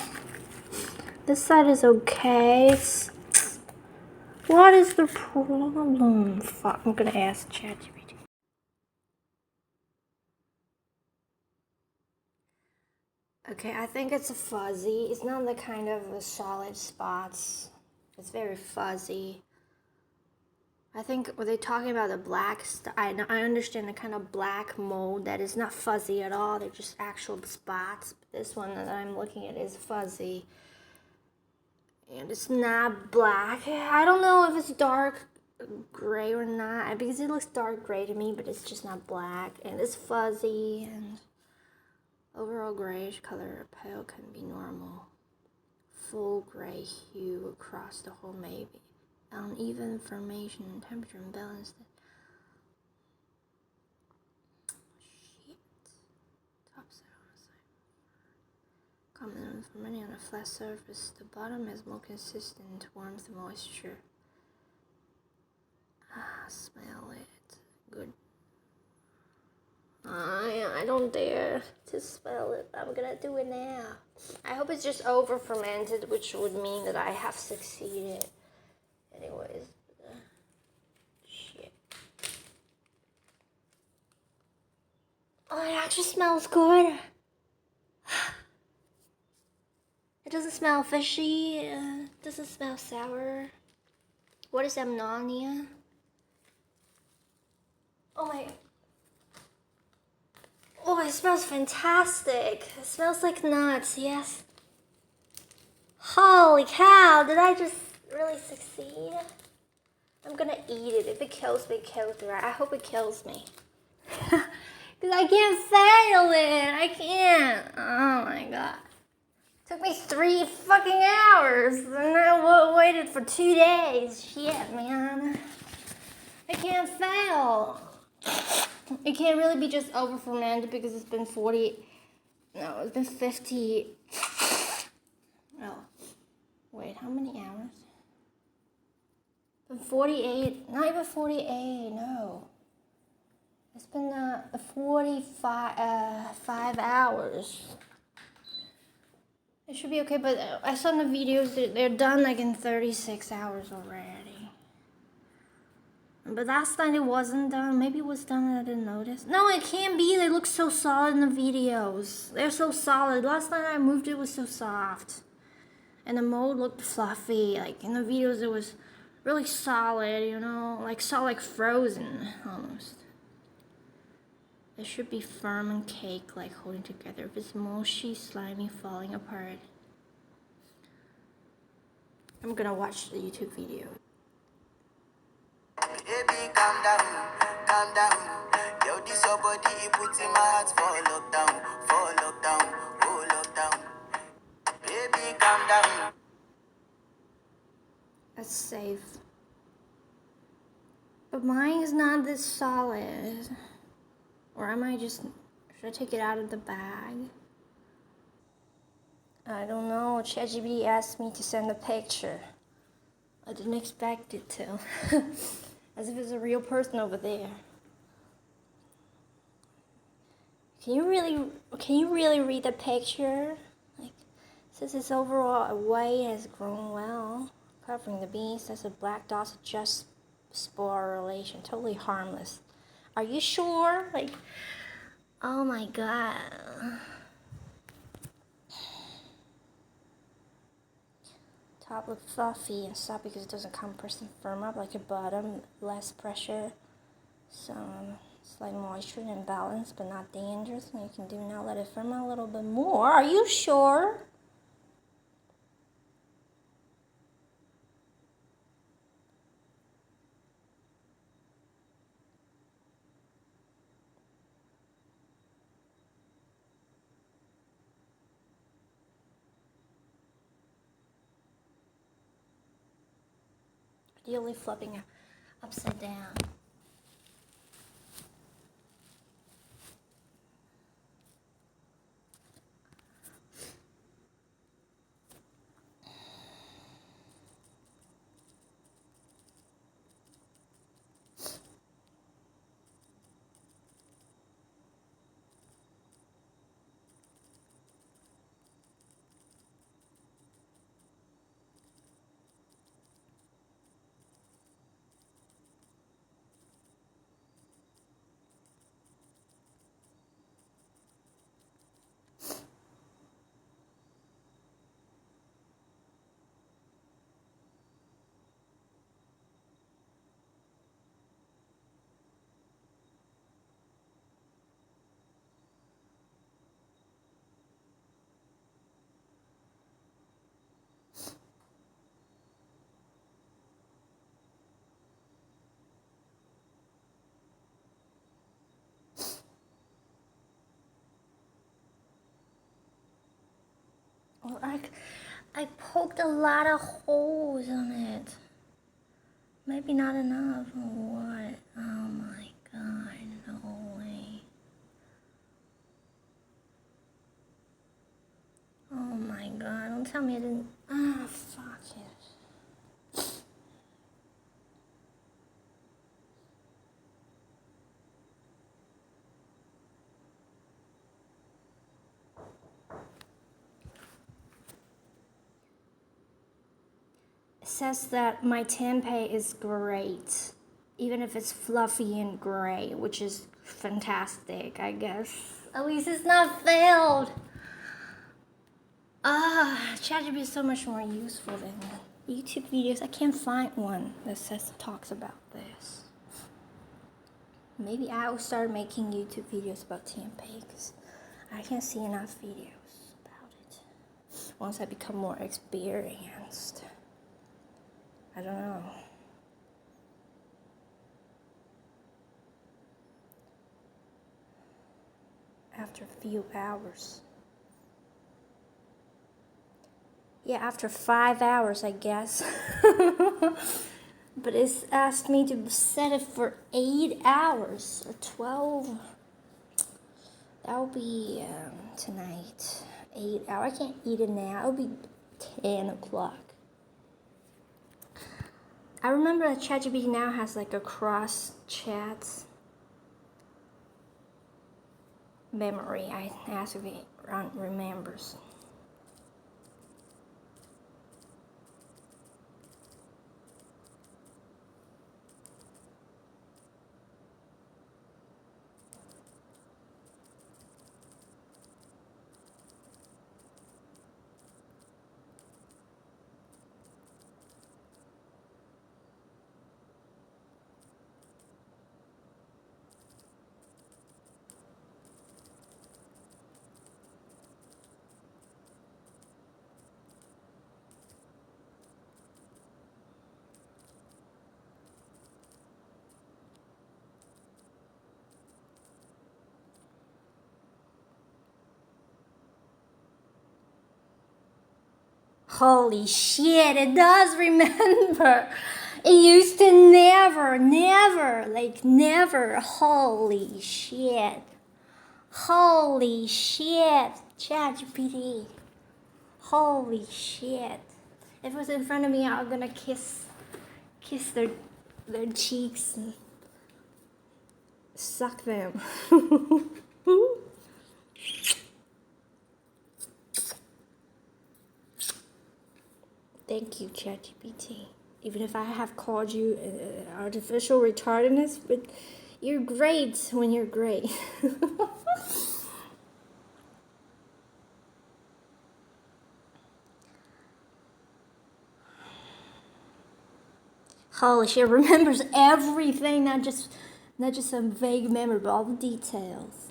this side is okay. What is the problem? Fuck, I'm gonna ask ChatGPT. Okay, I think it's a fuzzy. It's not the kind of solid spots. It's very fuzzy. I think were they talking about the black I understand the kind of black mold that is not fuzzy at all. They're just actual spots. But this one that I'm looking at is fuzzy. And it's not black. I don't know if it's dark gray or not because it looks dark gray to me, but it's just not black. And it's fuzzy and overall grayish color pale can be normal. Full gray hue across the whole maybe. Uneven formation and temperature imbalance. Shit. Topside on the side. Common for many on a flat surface. The bottom has more consistent warmth and moisture. Smell it. Good. I don't dare to smell it. I'm gonna do it now. I hope it's just over fermented, which would mean that I have succeeded. Anyways. Shit. Oh, it actually smells good. doesn't smell fishy. Doesn't smell sour. What is ammonia? Oh my. Oh, it smells fantastic. It smells like nuts, yes. Holy cow, did I just really succeed? I'm gonna eat it. If it kills me, it kills me, right? I hope it kills me. Because I can't fail it. I can't. Oh my god. Took me 3 fucking hours. And I waited for 2 days. Shit, man. I can't fail. It can't really be just over fermented because it's been 40. No, it's been 50. Oh. Wait, how many hours? Been 48. Not even 48, no. It's been 45 5 hours. It should be okay, but I saw in the videos that they're done like in 36 hours already. But last night it wasn't done. Maybe it was done and I didn't notice. No, it can't be. They look so solid in the videos. They're so solid. Last night I moved it was so soft. And the mold looked fluffy. Like in the videos it was really solid, you know, like frozen almost. It should be firm and cake like holding together. If it's mushy, slimy, falling apart. I'm gonna watch the YouTube video. Baby, calm down, calm down. Yo, this your body, it puts in my heart for lockdown, oh lockdown. Baby, calm down. That's safe. But mine is not this solid. Or am I just, should I take it out of the bag? I don't know. ChatGPT asked me to send a picture. I didn't expect it to. As if it's a real person over there. Can you really read the picture? Like, it says its overall weight has grown well, covering the beans. Says the black dots just sporulation, totally harmless. Are you sure? Like, oh my god. Top looks fluffy and soft because it doesn't compress and firm up like your bottom. Less pressure, some slight moisture and balance, but not dangerous. And you can do now. Let it firm up a little bit more. Are you sure? Ideally flipping upside down. Well, I poked a lot of holes on it. Maybe not enough or what? Oh my god, no way. Oh my god, don't tell me I didn't. Ah, fuck it. It says that my tempeh is great, even if it's fluffy and gray, which is fantastic, I guess. At least it's not failed. ChatGPT is so much more useful than YouTube videos. I can't find one that talks about this. Maybe I will start making YouTube videos about TMP because I can't see enough videos about it. Once I become more experienced. I don't know. After a few hours. Yeah, after 5 hours, I guess. But it's asked me to set it for 8 hours or 12. That'll be tonight. 8 hours. I can't eat it now. It'll be 10 o'clock. I remember that ChatGPT now has like a cross chats memory. I asked if it remembers. Holy shit, it does remember. It used to never. Holy shit. ChatGPT. Holy shit. If it was in front of me, I was gonna kiss their cheeks and suck them. Thank you, ChatGPT. Even if I have called you artificial retardedness, but you're great when you're great. Holy shit, remembers everything, not just some vague memory, but all the details.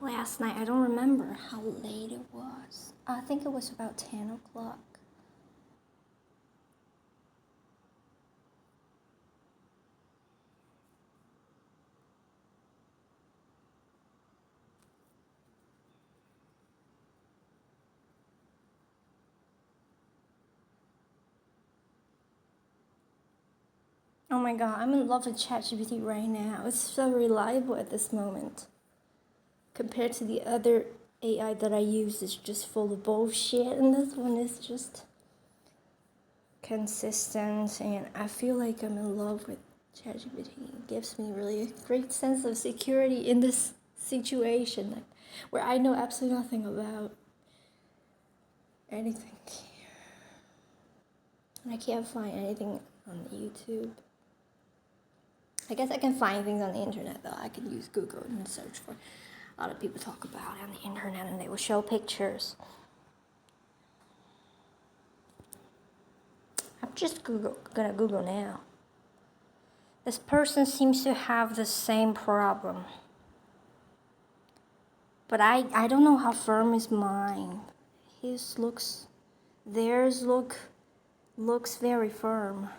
Last night, I don't remember how late it was. I think it was about 10 o'clock. Oh my god, I'm in love with ChatGPT right now. It's so reliable at this moment. Compared to the other AI that I use, it's just full of bullshit, and this one is just consistent, and I feel like I'm in love with ChatGPT. It gives me really a great sense of security in this situation where I know absolutely nothing about anything. And I can't find anything on YouTube. I guess I can find things on the internet though. I can use Google and search for a lot of people talk about it on the internet, and they will show pictures. I'm just gonna Google now. This person seems to have the same problem. But I don't know how firm is mine. Theirs looks very firm.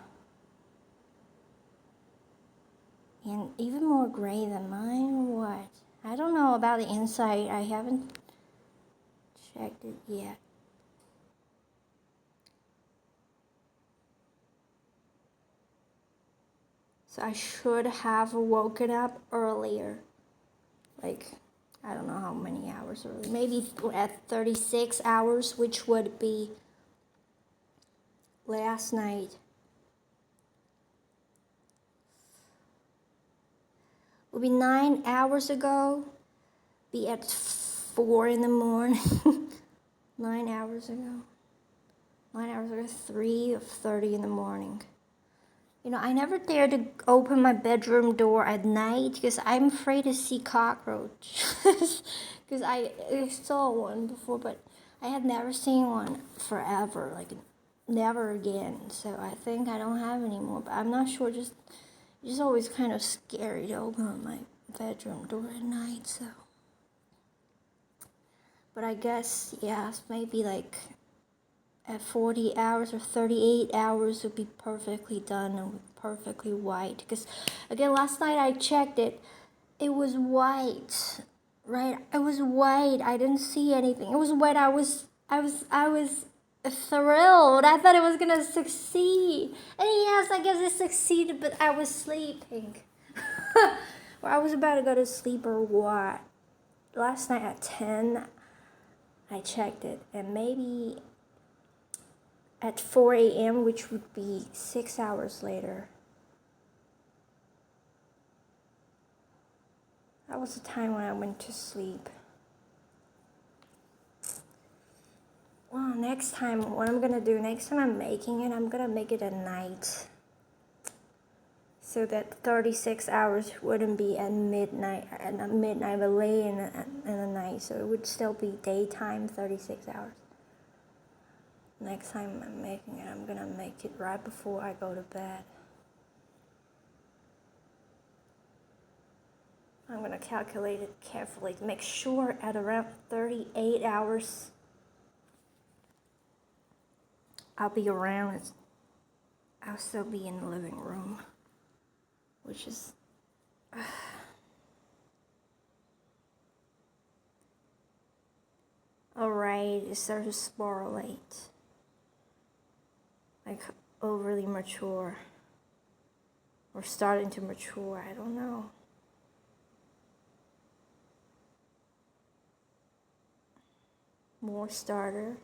And even more gray than mine, or what? I don't know about the inside. I haven't checked it yet. So I should have woken up earlier. Like, I don't know how many hours early. Maybe at 36 hours, which would be last night. Would be 9 hours ago. Be at 4 in the morning. 9 hours ago. 9 hours ago, 3:30 in the morning. You know, I never dare to open my bedroom door at night because I'm afraid to see cockroaches. Because I saw one before, but I had never seen one forever, like never again. So I think I don't have any more, but I'm not sure. Just always kind of scary to open my bedroom door at night. So, but I guess yeah, maybe like at 40 hours or 38 hours would be perfectly done and perfectly white. Because again, last night I checked it, it was white, right? It was white. I didn't see anything. It was white. I was thrilled. I thought it was gonna succeed, and yes, I guess it succeeded. But I was sleeping, or I was about to go to sleep, or what? Last night at 10, I checked it, and maybe at 4 a.m., which would be 6 hours later. That was the time when I went to sleep. Well, next time, what I'm gonna do, next time I'm making it, I'm gonna make it at night. So that 36 hours wouldn't be at midnight, but late in the night. So it would still be daytime, 36 hours. Next time I'm making it, I'm gonna make it right before I go to bed. I'm gonna calculate it carefully to make sure at around 38 hours I'll be around. I'll still be in the living room, which is alright. It starts to sporulate, like overly mature, or starting to mature. I don't know. More starter.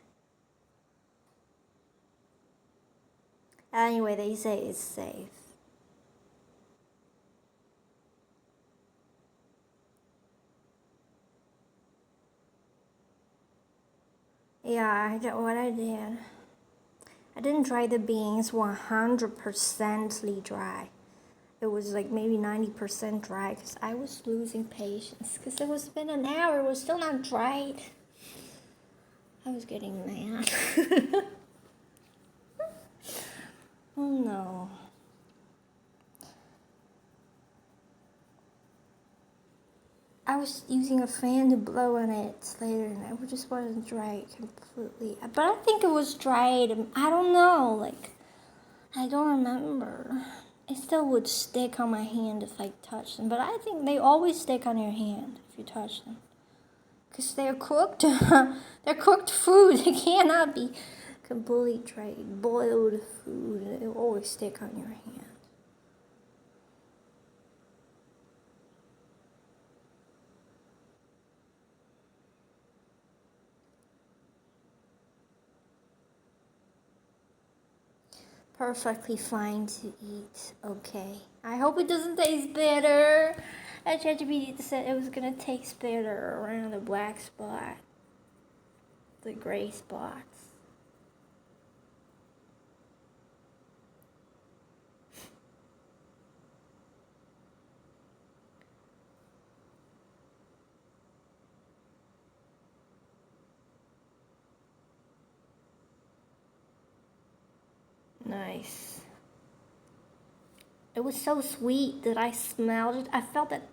Anyway, they say it's safe. Yeah, what I did. I didn't dry the beans 100% dry. It was like maybe 90% dry because I was losing patience because it was been an hour. It was still not dried. I was getting mad. Oh no. I was using a fan to blow on it later and it just wasn't dried completely. But I think it was dried. I don't know. Like, I don't remember. It still would stick on my hand if I touched them. But I think they always stick on your hand if you touch them. Because they're cooked. They're cooked food. They cannot be completely dried. Boiled food. It will always stick on your hand. Perfectly fine to eat. Okay. I hope it doesn't taste bitter. ChatGPT said it was gonna taste bitter around the black spot, the gray spots. Nice. It was so sweet that I smelled it. I felt that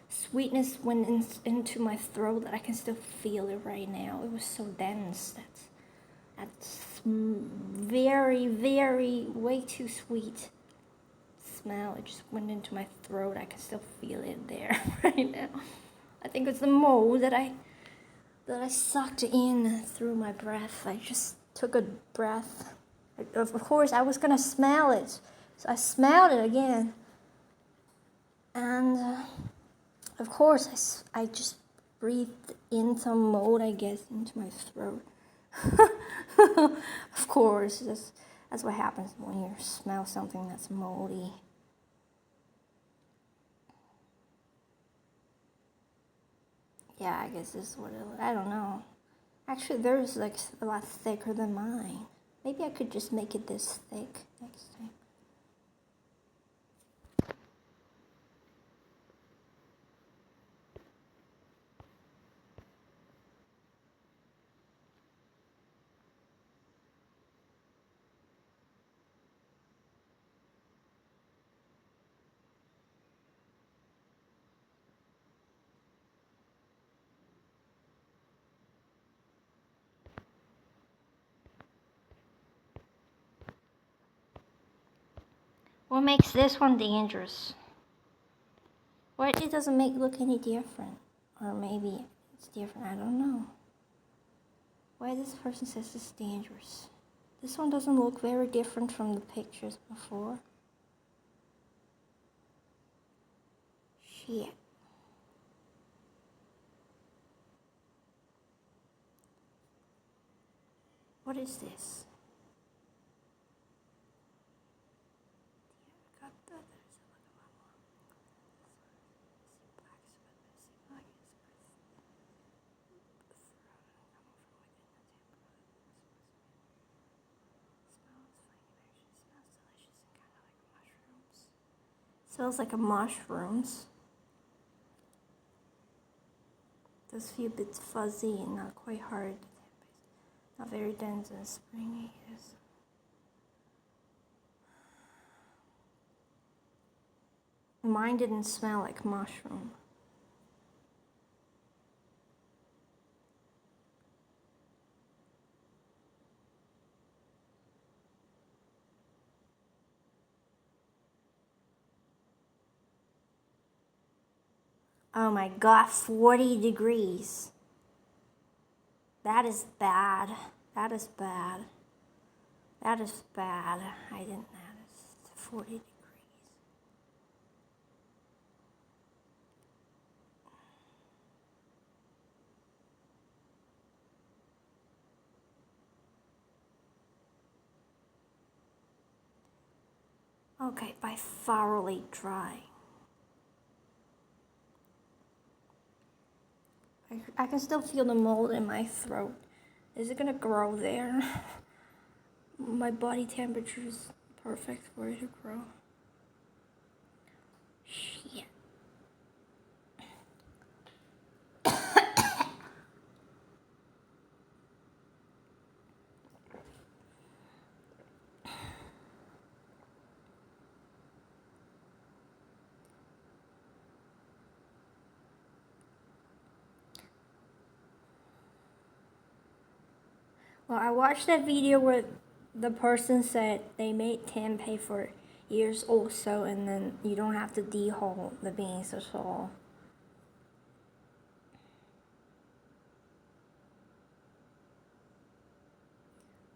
sweetness went into my throat that I can still feel it right now. It was so dense. That's very, very, way too sweet smell. It just went into my throat. I can still feel it there right now. I think it's the mold that I sucked in through my breath. I just took a breath. Of course, I was gonna smell it, so I smelled it again, and of course, I just breathed in some mold, I guess, into my throat. Of course, that's what happens when you smell something that's moldy. Yeah, I guess this is what I don't know. Actually, theirs is like a lot thicker than mine. Maybe I could just make it this thick next time. What makes this one dangerous? Or it doesn't look any different. Or maybe it's different, I don't know. Why this person says it's dangerous? This one doesn't look very different from the pictures before. Shit. What is this? Smells like a mushrooms. Does feel a bit fuzzy and not quite hard. Not very dense and springy. Yes. Mine didn't smell like mushroom. Oh my god, 40 degrees. That is bad. That is bad. That is bad. I didn't notice. 40 degrees. Okay, by thoroughly dry. I can still feel the mold in my throat. Is it gonna grow there? My body temperature is perfect for it to grow. Shit. Well, I watched that video where the person said they made tempeh for years also, and then you don't have to dehull the beans at all.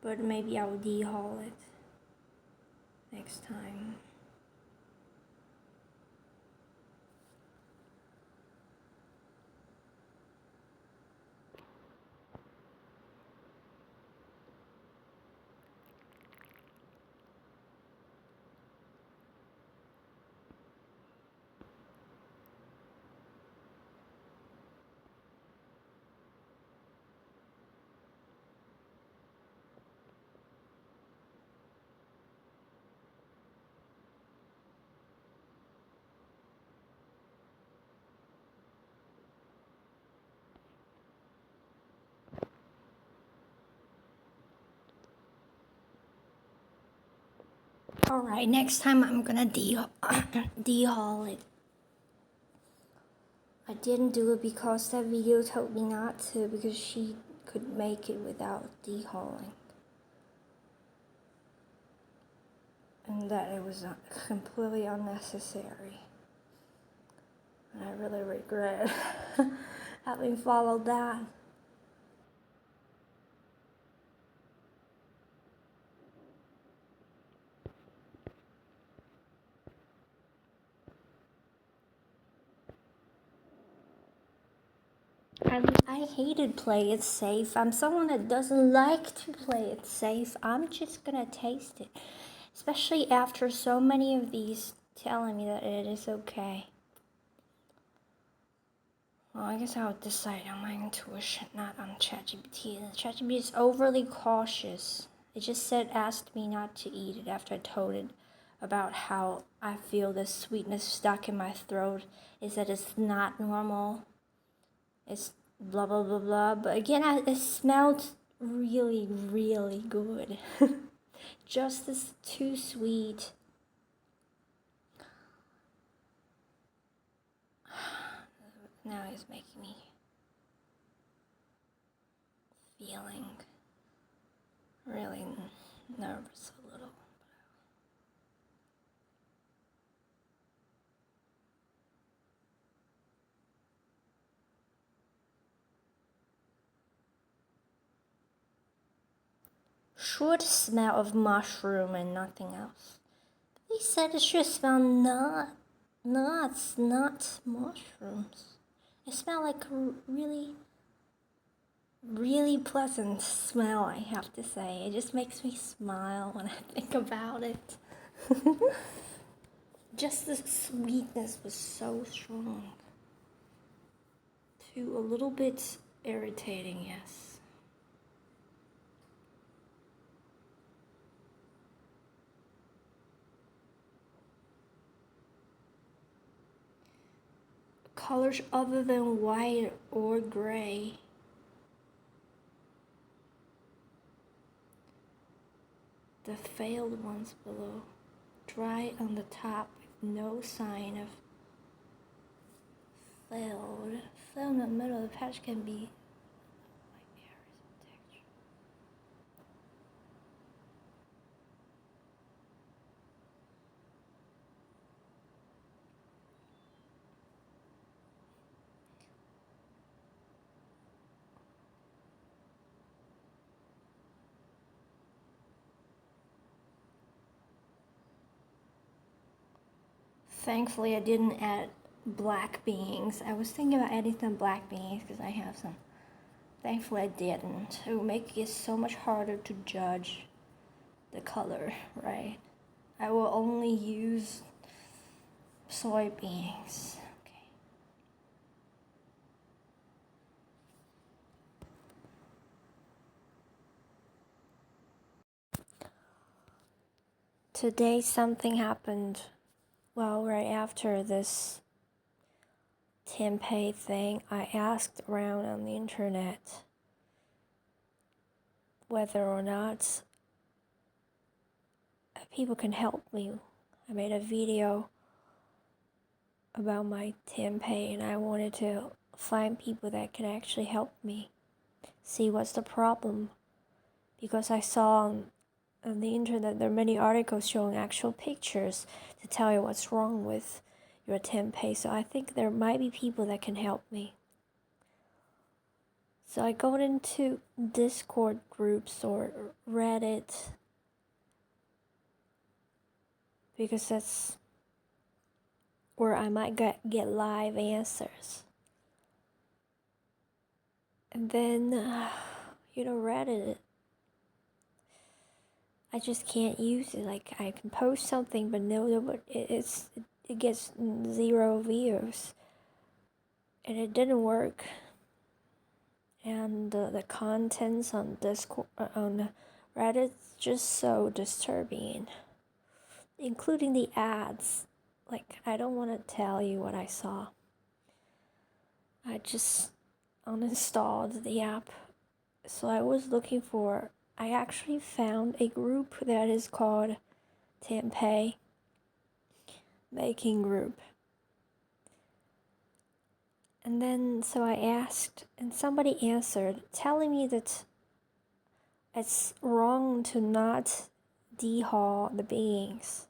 But maybe I will dehull it next time. Alright, next time I'm gonna dehull it. I didn't do it because that video told me not to, because she could make it without dehulling. And that it was completely unnecessary. And I really regret having followed that. I hated play it safe. I'm someone that doesn't like to play it safe. I'm just gonna taste it. Especially after so many of these telling me that it is okay. Well, I guess I would decide on my intuition, not on ChatGPT. ChatGPT is overly cautious. It just asked me not to eat it after I told it about how I feel the sweetness stuck in my throat. It said it's not normal. It's blah blah blah blah. But again, it smelled really, really good. Just as too sweet. Now it's making me feeling really nervous a little. Should smell of mushroom and nothing else. They said it should smell nuts, not mushrooms. It smelled like a really, really pleasant smell, I have to say. It just makes me smile when I think about it. Just the sweetness was so strong. To a little bit irritating, yes. Colors other than white or gray. The failed ones below. Dry on the top with no sign of failed. Failed in the middle of the patch can be like errors in texture. Thankfully, I didn't add black beans. I was thinking about adding some black beans because I have some. Thankfully, I didn't. It would make it so much harder to judge the color, right? I will only use soybeans. Okay. Today, something happened. Well, right after this tempeh thing, I asked around on the internet whether or not people can help me. I made a video about my tempeh and I wanted to find people that can actually help me see what's the problem, because I saw on the internet there are many articles showing actual pictures to tell you what's wrong with your tempeh. So I think there might be people that can help me. So I go into Discord groups or Reddit because that's where I might get live answers. And then, Reddit, I just can't use it. Like, I can post something, but but it gets 0 views. And it didn't work. And the contents on Discord, on Reddit, just so disturbing. Including the ads. Like, I don't want to tell you what I saw. I just uninstalled the app. So I actually found a group that is called Tempeh Making Group. And then, so I asked, and somebody answered, telling me that it's wrong to not dehull the beans.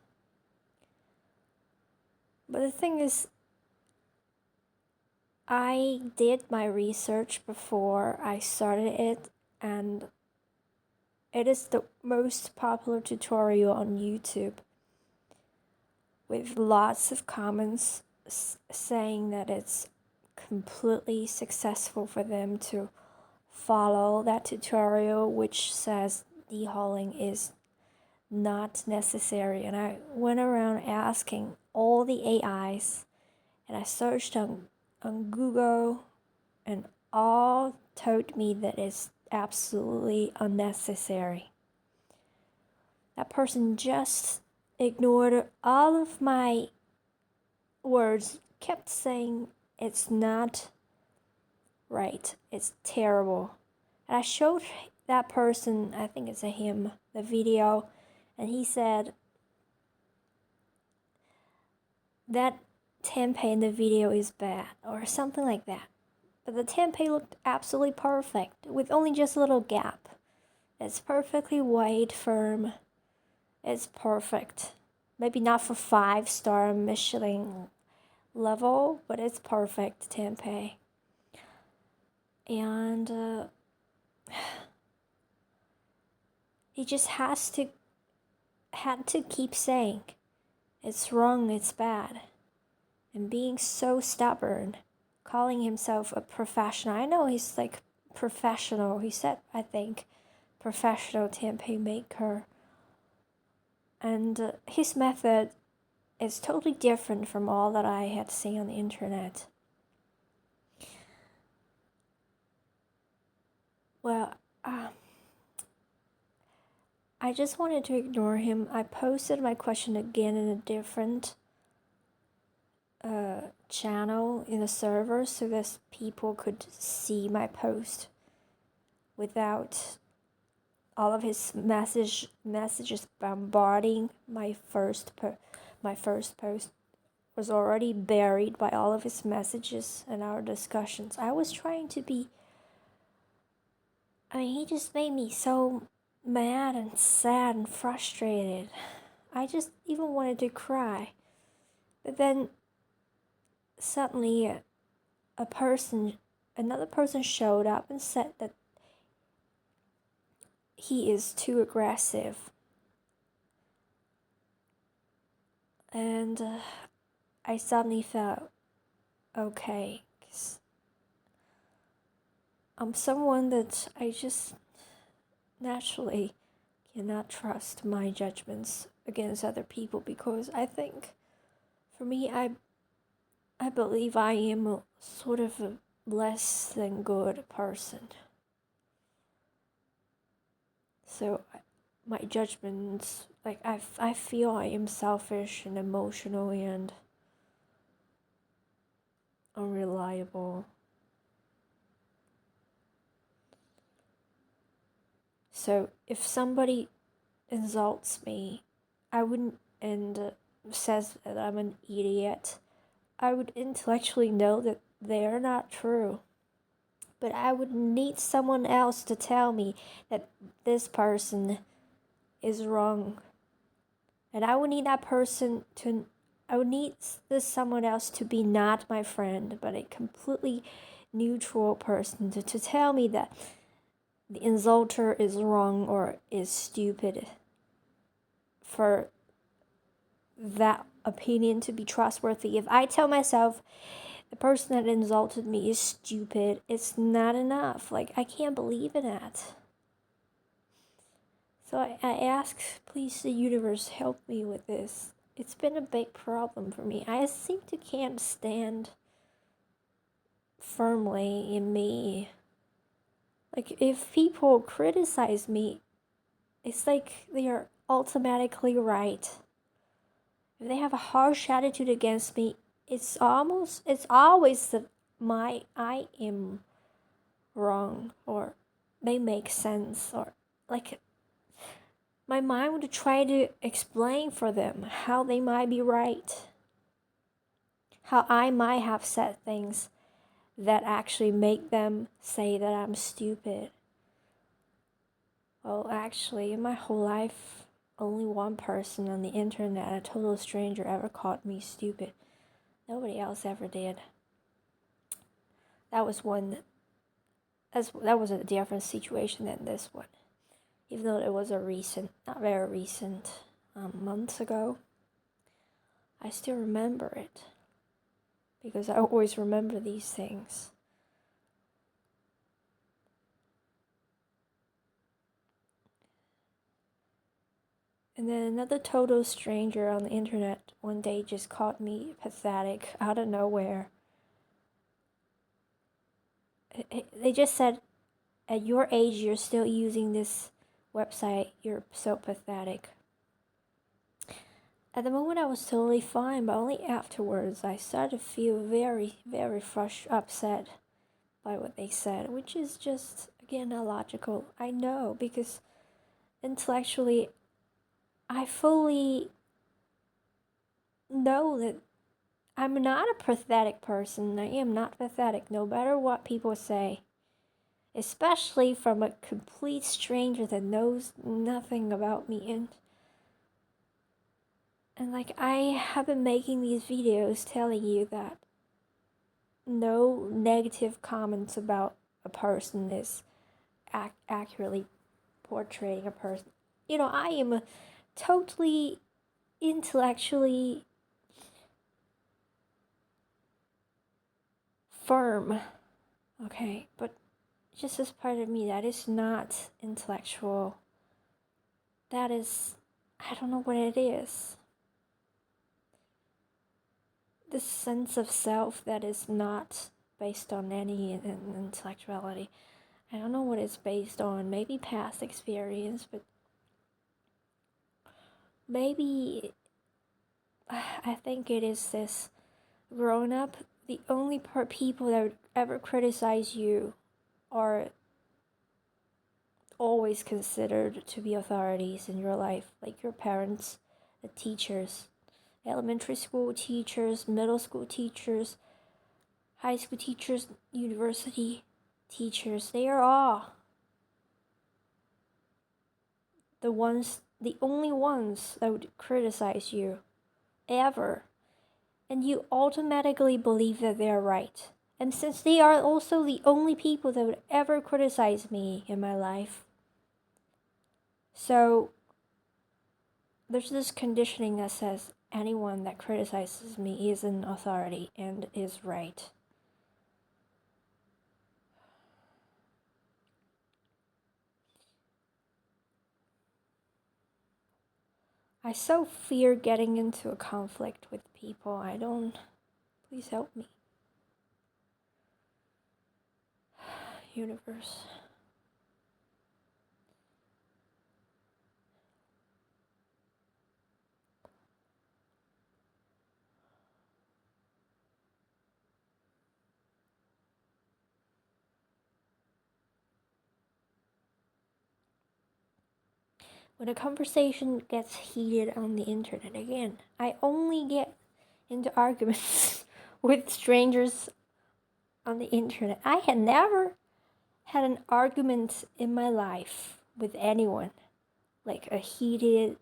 But the thing is, I did my research before I started it, and it is the most popular tutorial on YouTube, with lots of comments saying that it's completely successful for them to follow that tutorial, which says dehulling is not necessary. And I went around asking all the AIs, and I searched on Google, and all told me that it's absolutely unnecessary. that person just ignored all of my words, kept saying it's not right, it's terrible. And I showed that person, I think it's a him, the video, and he said that tempeh in the video is bad or something like that. But the tempeh looked absolutely perfect with only just a little gap. It's perfectly white, firm. It's perfect. Maybe not for 5-star Michelin level, but it's perfect tempeh. And he just had to keep saying it's wrong, it's bad, and being so stubborn, calling himself a professional. I know he's like professional. He said, I think, professional tempeh maker. And his method is totally different from all that I had seen on the internet. Well, I just wanted to ignore him. I posted my question again in a different channel in the server so that people could see my post without all of his messages bombarding my first post was already buried by all of his messages and our discussions. I was trying to be, he just made me so mad and sad and frustrated. I just even wanted to cry. But then suddenly another person showed up and said that he is too aggressive. And I suddenly felt okay, 'cause I'm someone that I just naturally cannot trust my judgments against other people, because I think for me, I believe I am a sort of a less than good person. So my judgments, like I feel I am selfish and emotional and unreliable. So if somebody insults me, I wouldn't, and says that I'm an idiot, I would intellectually know that they're not true. But I would need someone else to tell me that this person is wrong. And I would need I would need this someone else to be not my friend, but a completely neutral person to tell me that the insulter is wrong or is stupid for that opinion to be trustworthy. If I tell myself the person that insulted me is stupid, it's not enough. Like, I can't believe in that. So I ask, please, the universe, help me with this. It's been a big problem for me. I seem to can't stand firmly in me. Like, if people criticize me, it's like they are automatically right. If they have a harsh attitude against me, it's always that I am wrong, or they make sense, or like my mind would try to explain for them how they might be right, how I might have said things that actually make them say that I'm stupid. Well, actually, in my whole life, only one person on the internet, a total stranger, ever called me stupid. Nobody else ever did. That was a different situation than this one. Even though it was not very recent, months ago, I still remember it. Because I always remember these things. And then another total stranger on the internet one day just called me pathetic out of nowhere. They just said, at your age, you're still using this website, you're so pathetic. at the moment I was totally fine, but only afterwards I started to feel very, very upset by what they said, which is just, again, illogical. I know, because intellectually I fully know that I'm not a pathetic person. I am not pathetic, no matter what people say. Especially from a complete stranger that knows nothing about me. And like, I have been making these videos telling you that no negative comments about a person is accurately portraying a person. You know, I am a totally intellectually firm, okay? But just as part of me, that is not intellectual. That is, I don't know what it is. This sense of self that is not based on any intellectuality. I don't know what it's based on. Maybe past experience, but maybe I think it is this. Growing up, the only people that would ever criticize you are always considered to be authorities in your life, like your parents, the teachers, elementary school teachers, middle school teachers, high school teachers, university teachers. They are all the only ones that would criticize you ever. And you automatically believe that they're right. And since they are also the only people that would ever criticize me in my life, so there's this conditioning that says anyone that criticizes me is an authority and is right. I so fear getting into a conflict with people. Please help me. Universe. When a conversation gets heated on the internet, again, I only get into arguments with strangers on the internet. I had never had an argument in my life with anyone, like a heated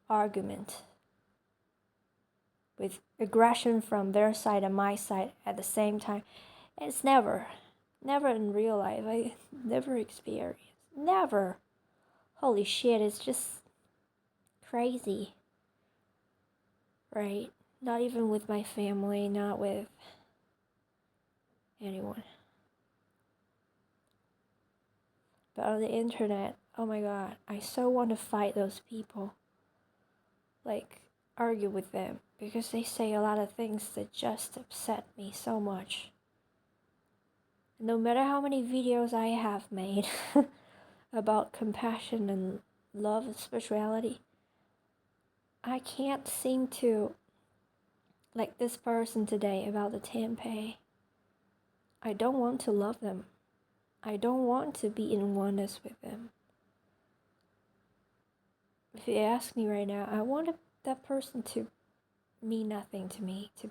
argument with aggression from their side and my side at the same time. It's never in real life. I never experienced. Never. Holy shit, it's just crazy. Right? Not even with my family, not with anyone. But on the internet, oh my god, I so want to fight those people. Like, argue with them. Because they say a lot of things that just upset me so much. No matter how many videos I have made about compassion and love and spirituality, I can't seem to, like this person today about the tempeh. I don't want to love them. I don't want to be in oneness with them. If you ask me right now, I want that person to mean nothing to me, to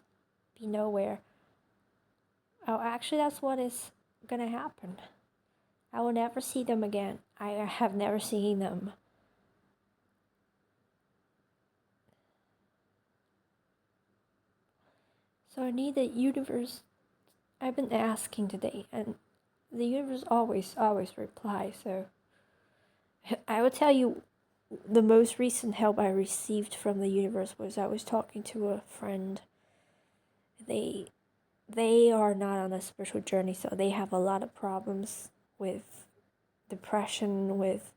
be nowhere. Oh, actually, that's what is gonna happen. I will never see them again. I have never seen them. So I need the universe. I've been asking today, and the universe always replies. So I will tell you, the most recent help I received from the universe was I was talking to a friend. They are not on a spiritual journey, so they have a lot of problems with depression, with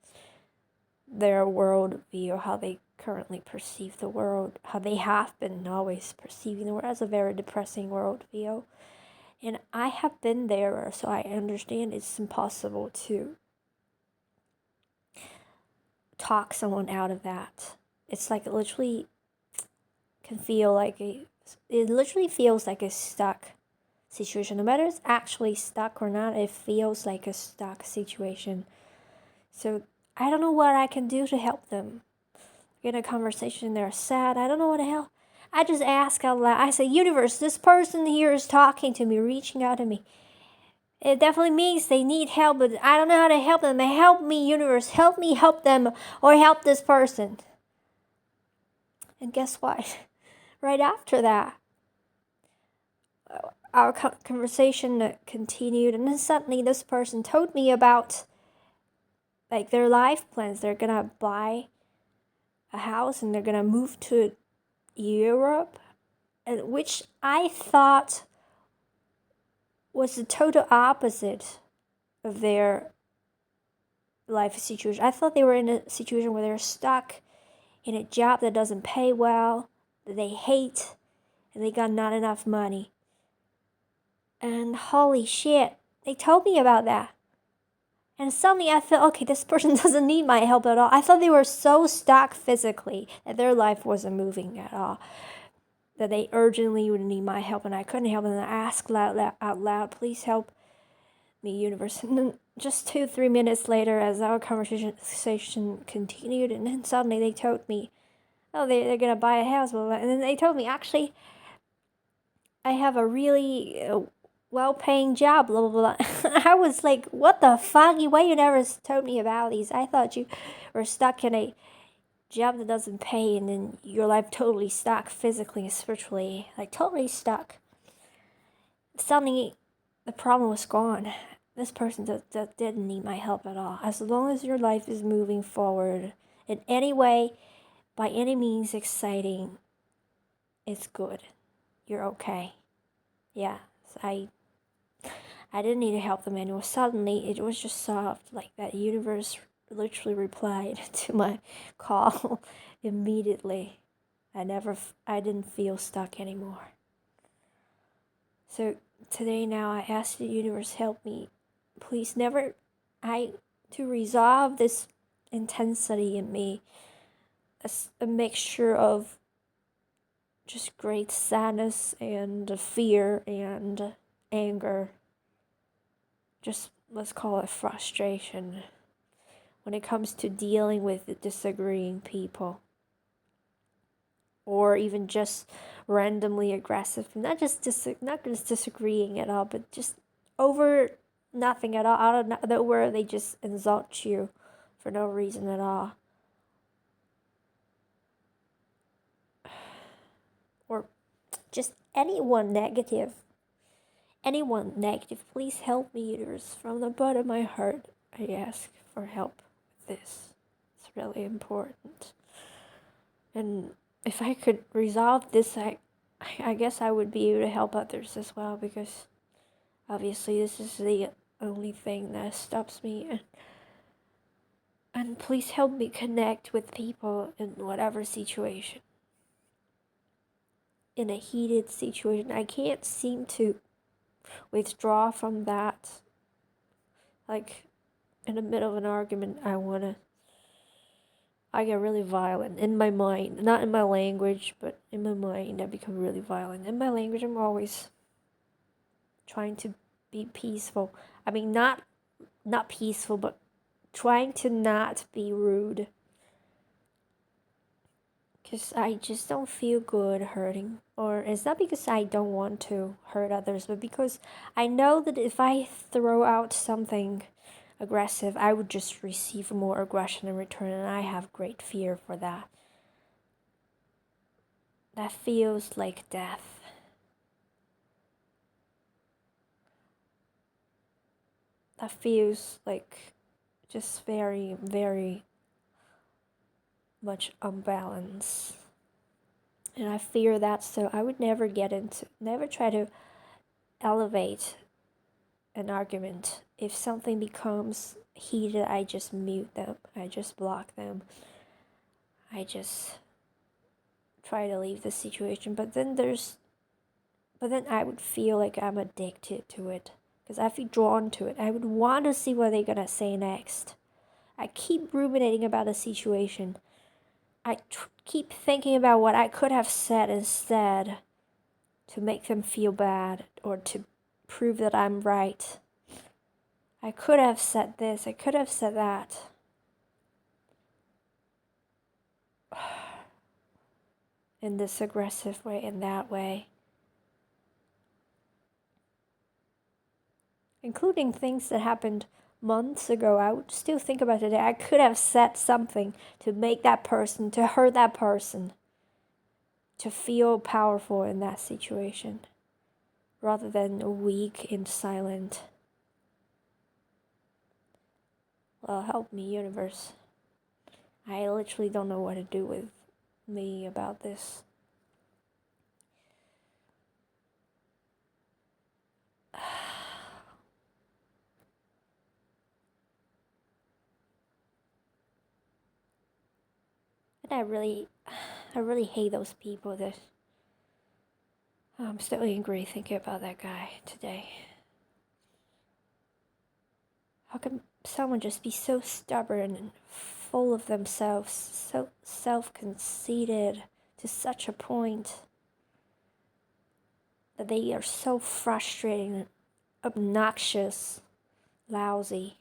their worldview, how they currently perceive the world, how they have been always perceiving the world as a very depressing worldview. And I have been there, so I understand it's impossible to talk someone out of that. It's like literally can feel like it literally feels like a stuck situation. No matter it's actually stuck or not, it feels like a stuck situation. So I don't know what I can do to help them. In a conversation, they're sad. I don't know what the hell. I just ask out loud. I say, universe, this person here is talking to me, reaching out to me. It definitely means they need help, but I don't know how to help them. Help me, universe. Help me help them or help this person. And guess what? Right after that, our conversation continued, and then suddenly this person told me about like their life plans. They're gonna buy a house and they're gonna move to Europe, and which I thought was the total opposite of their life situation. I thought they were in a situation where they're stuck in a job that doesn't pay well, that they hate, and they got not enough money. And holy shit, they told me about that. And suddenly I felt, okay, this person doesn't need my help at all. I thought they were so stuck physically that their life wasn't moving at all, that they urgently would need my help, and I couldn't help them. And I asked out loud, please help me, universe. And then just 2-3 minutes later, as our conversation continued, and then suddenly they told me, oh, they're gonna buy a house, blah, blah. And then they told me, actually, I have a really well-paying job, blah, blah, blah. I was like, what the fuck? Why you never told me about these? I thought you were stuck in a job that doesn't pay, and then your life totally stuck physically and spiritually, like totally stuck. Suddenly, the problem was gone. This person that didn't need my help at all. As long as your life is moving forward in any way, by any means exciting, it's good. You're okay. Yeah, so I didn't need to help them anymore. Suddenly, it was just soft, like that universe literally replied to my call immediately. I didn't feel stuck anymore. So today now I ask the universe, help me. Please to resolve this intensity in me, a mixture of just great sadness and fear and anger. Just let's call it frustration when it comes to dealing with disagreeing people, or even just randomly aggressive, not just disagreeing at all, but just over nothing at all, out of nowhere they just insult you for no reason at all, or just anyone negative. Please help me, universe. From the bottom of my heart, I ask for help with this. It's really important. And if I could resolve this, I guess I would be able to help others as well, because obviously this is the only thing that stops me. And please help me connect with people in whatever situation. In a heated situation, I can't seem to withdraw from that. Like, in the middle of an argument, I get really violent in my mind. Not in my language, but in my mind, I become really violent. In my language, I'm always trying to be peaceful. I mean, not peaceful, but trying to not be rude. Because I just don't feel good hurting. Or it's not because I don't want to hurt others, but because I know that if I throw out something aggressive, I would just receive more aggression in return, and I have great fear for that. That feels like death. That feels like just very, very much unbalance. And I fear that, so I would never try to elevate an argument. If something becomes heated, I just mute them. I just block them. I just try to leave the situation. But then I would feel like I'm addicted to it, because I feel drawn to it. I would want to see what they're gonna say next. I keep ruminating about a situation, keep thinking about what I could have said instead to make them feel bad or to prove that I'm right. I could have said this, I could have said that. In this aggressive way, in that way. Including things that happened months ago. I would still think about today. I could have said something to make that person, to hurt that person, to feel powerful in that situation, rather than weak and silent. Well, help me, universe. I literally don't know what to do with me about this. And I really hate those people that... I'm still angry thinking about that guy today. How can someone just be so stubborn and full of themselves, so self-conceited to such a point that they are so frustrating, obnoxious, lousy?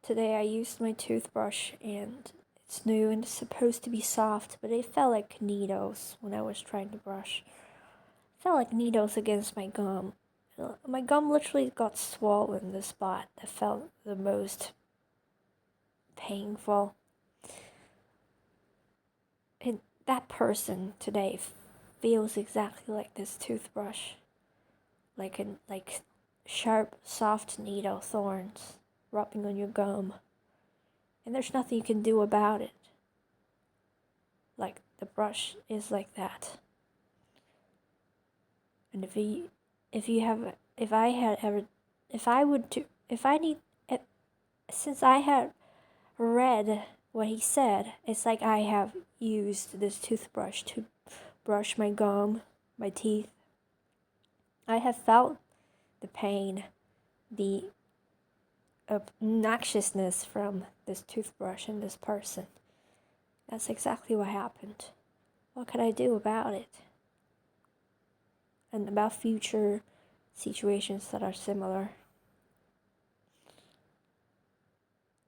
Today I used my toothbrush and it's new and it's supposed to be soft, but it felt like needles when I was trying to brush. It felt like needles against my gum. My gum literally got swollen, the spot that felt the most painful. And that person today feels exactly like this toothbrush. Like sharp, soft needle thorns rubbing on your gum. And there's nothing you can do about it. Like, the brush is like that. And since I had read what he said, it's like I have used this toothbrush to brush my gum, my teeth. I have felt the pain, the obnoxiousness from this toothbrush and this person. That's exactly what happened. What could I do about it? And about future situations that are similar.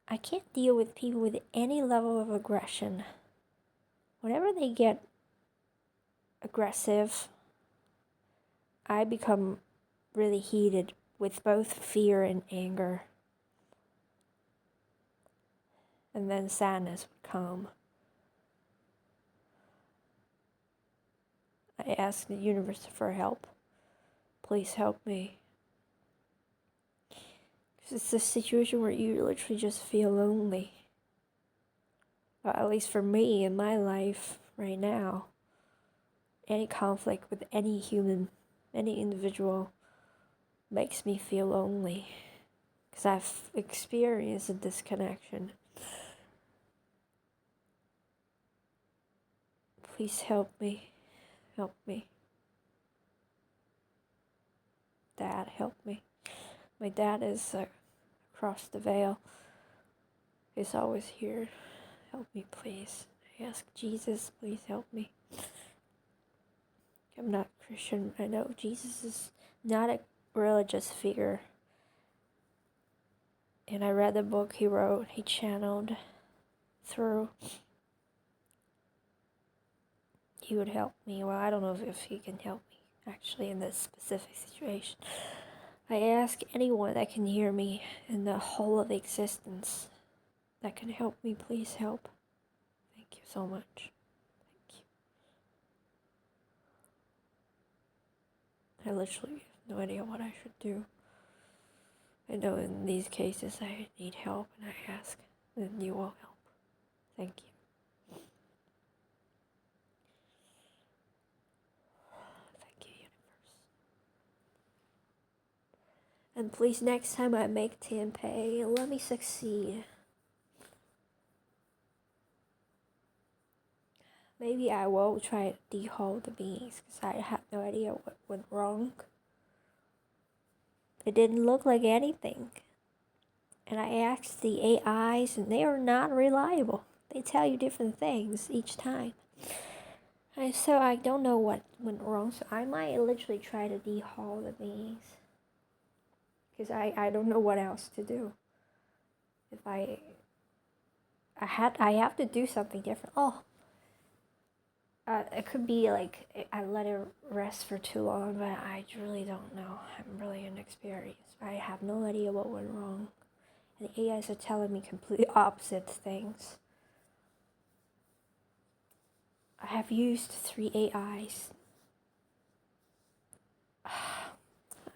I can't deal with people with any level of aggression. Whenever they get aggressive, I become really heated with both fear and anger. And then sadness would come. I ask the universe for help. Please help me. Because it's a situation where you literally just feel lonely. At least for me in my life right now. Any conflict with any human, any individual, makes me feel lonely. Because I've experienced a disconnection. Please help me. Help me. Dad, help me. My dad is across the veil. He's always here. Help me, please. I ask Jesus, please help me. I'm not Christian. I know Jesus is not a religious figure. And I read the book he wrote, he channeled through. He would help me. Well, I don't know if he can help me, actually, in this specific situation. I ask anyone that can hear me in the whole of existence that can help me, please help. Thank you so much. Thank you. I literally have no idea what I should do. I know in these cases I need help and I ask, and you will help. Thank you. Thank you, universe. And please, next time I make tempeh, let me succeed. Maybe I will try to dehull the beans, because I have no idea what went wrong. It didn't look like anything. And I asked the AIs, and they are not reliable. They tell you different things each time. And so I don't know what went wrong. So I might literally try to dehaul the bees. Because I don't know what else to do. If I have to do something different. Oh, it could be like I let it rest for too long, but I really don't know. I'm really inexperienced. I have no idea what went wrong. And the AIs are telling me completely opposite things. I have used 3 AIs.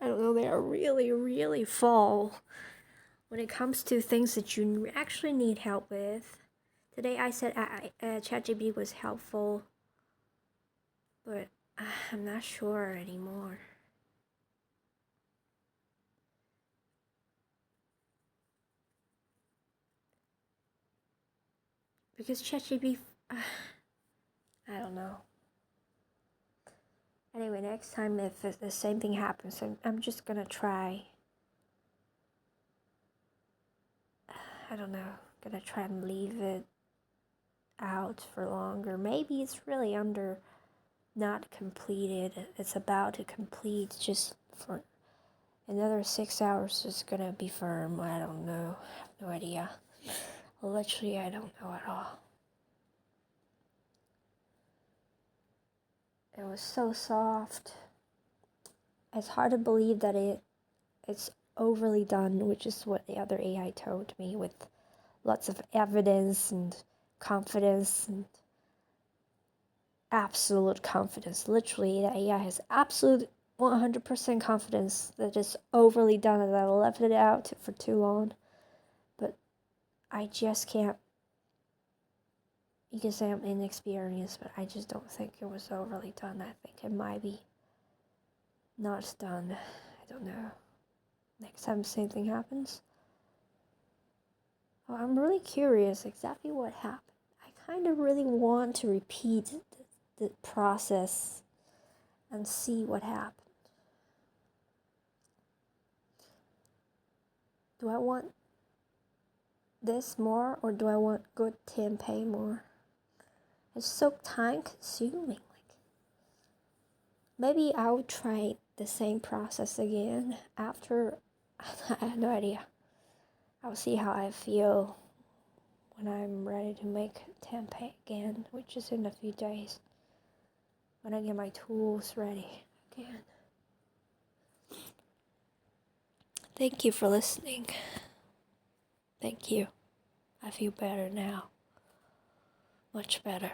I don't know, they are really, really full when it comes to things that you actually need help with. Today I said ChatGPT was helpful, but I'm not sure anymore. Because ChatGPT, I don't know. Anyway, next time if the same thing happens, I'm just gonna try. I don't know. Gonna try and leave it out for longer. Maybe it's really under not completed. It's about to complete just for another 6 hours. It's gonna be firm. I don't know. I have no idea. Literally, I don't know at all. It was so soft. It's hard to believe that it's overly done, which is what the other AI told me, with lots of evidence and confidence and absolute confidence. Literally, the AI has absolute 100% confidence that it's overly done and I left it out for too long. But I just can't. You can say I'm inexperienced, but I just don't think it was overly done. I think it might be not done. I don't know. Next time the same thing happens. Oh, I'm really curious exactly what happened. I kind of really want to repeat the process and see what happened. Do I want this more or do I want good tempeh more? It's so time consuming. Like, maybe I'll try the same process again after. I have no idea. I'll see how I feel when I'm ready to make tempeh again, which is in a few days. When I get my tools ready again. Thank you for listening. Thank you. I feel better now. Much better.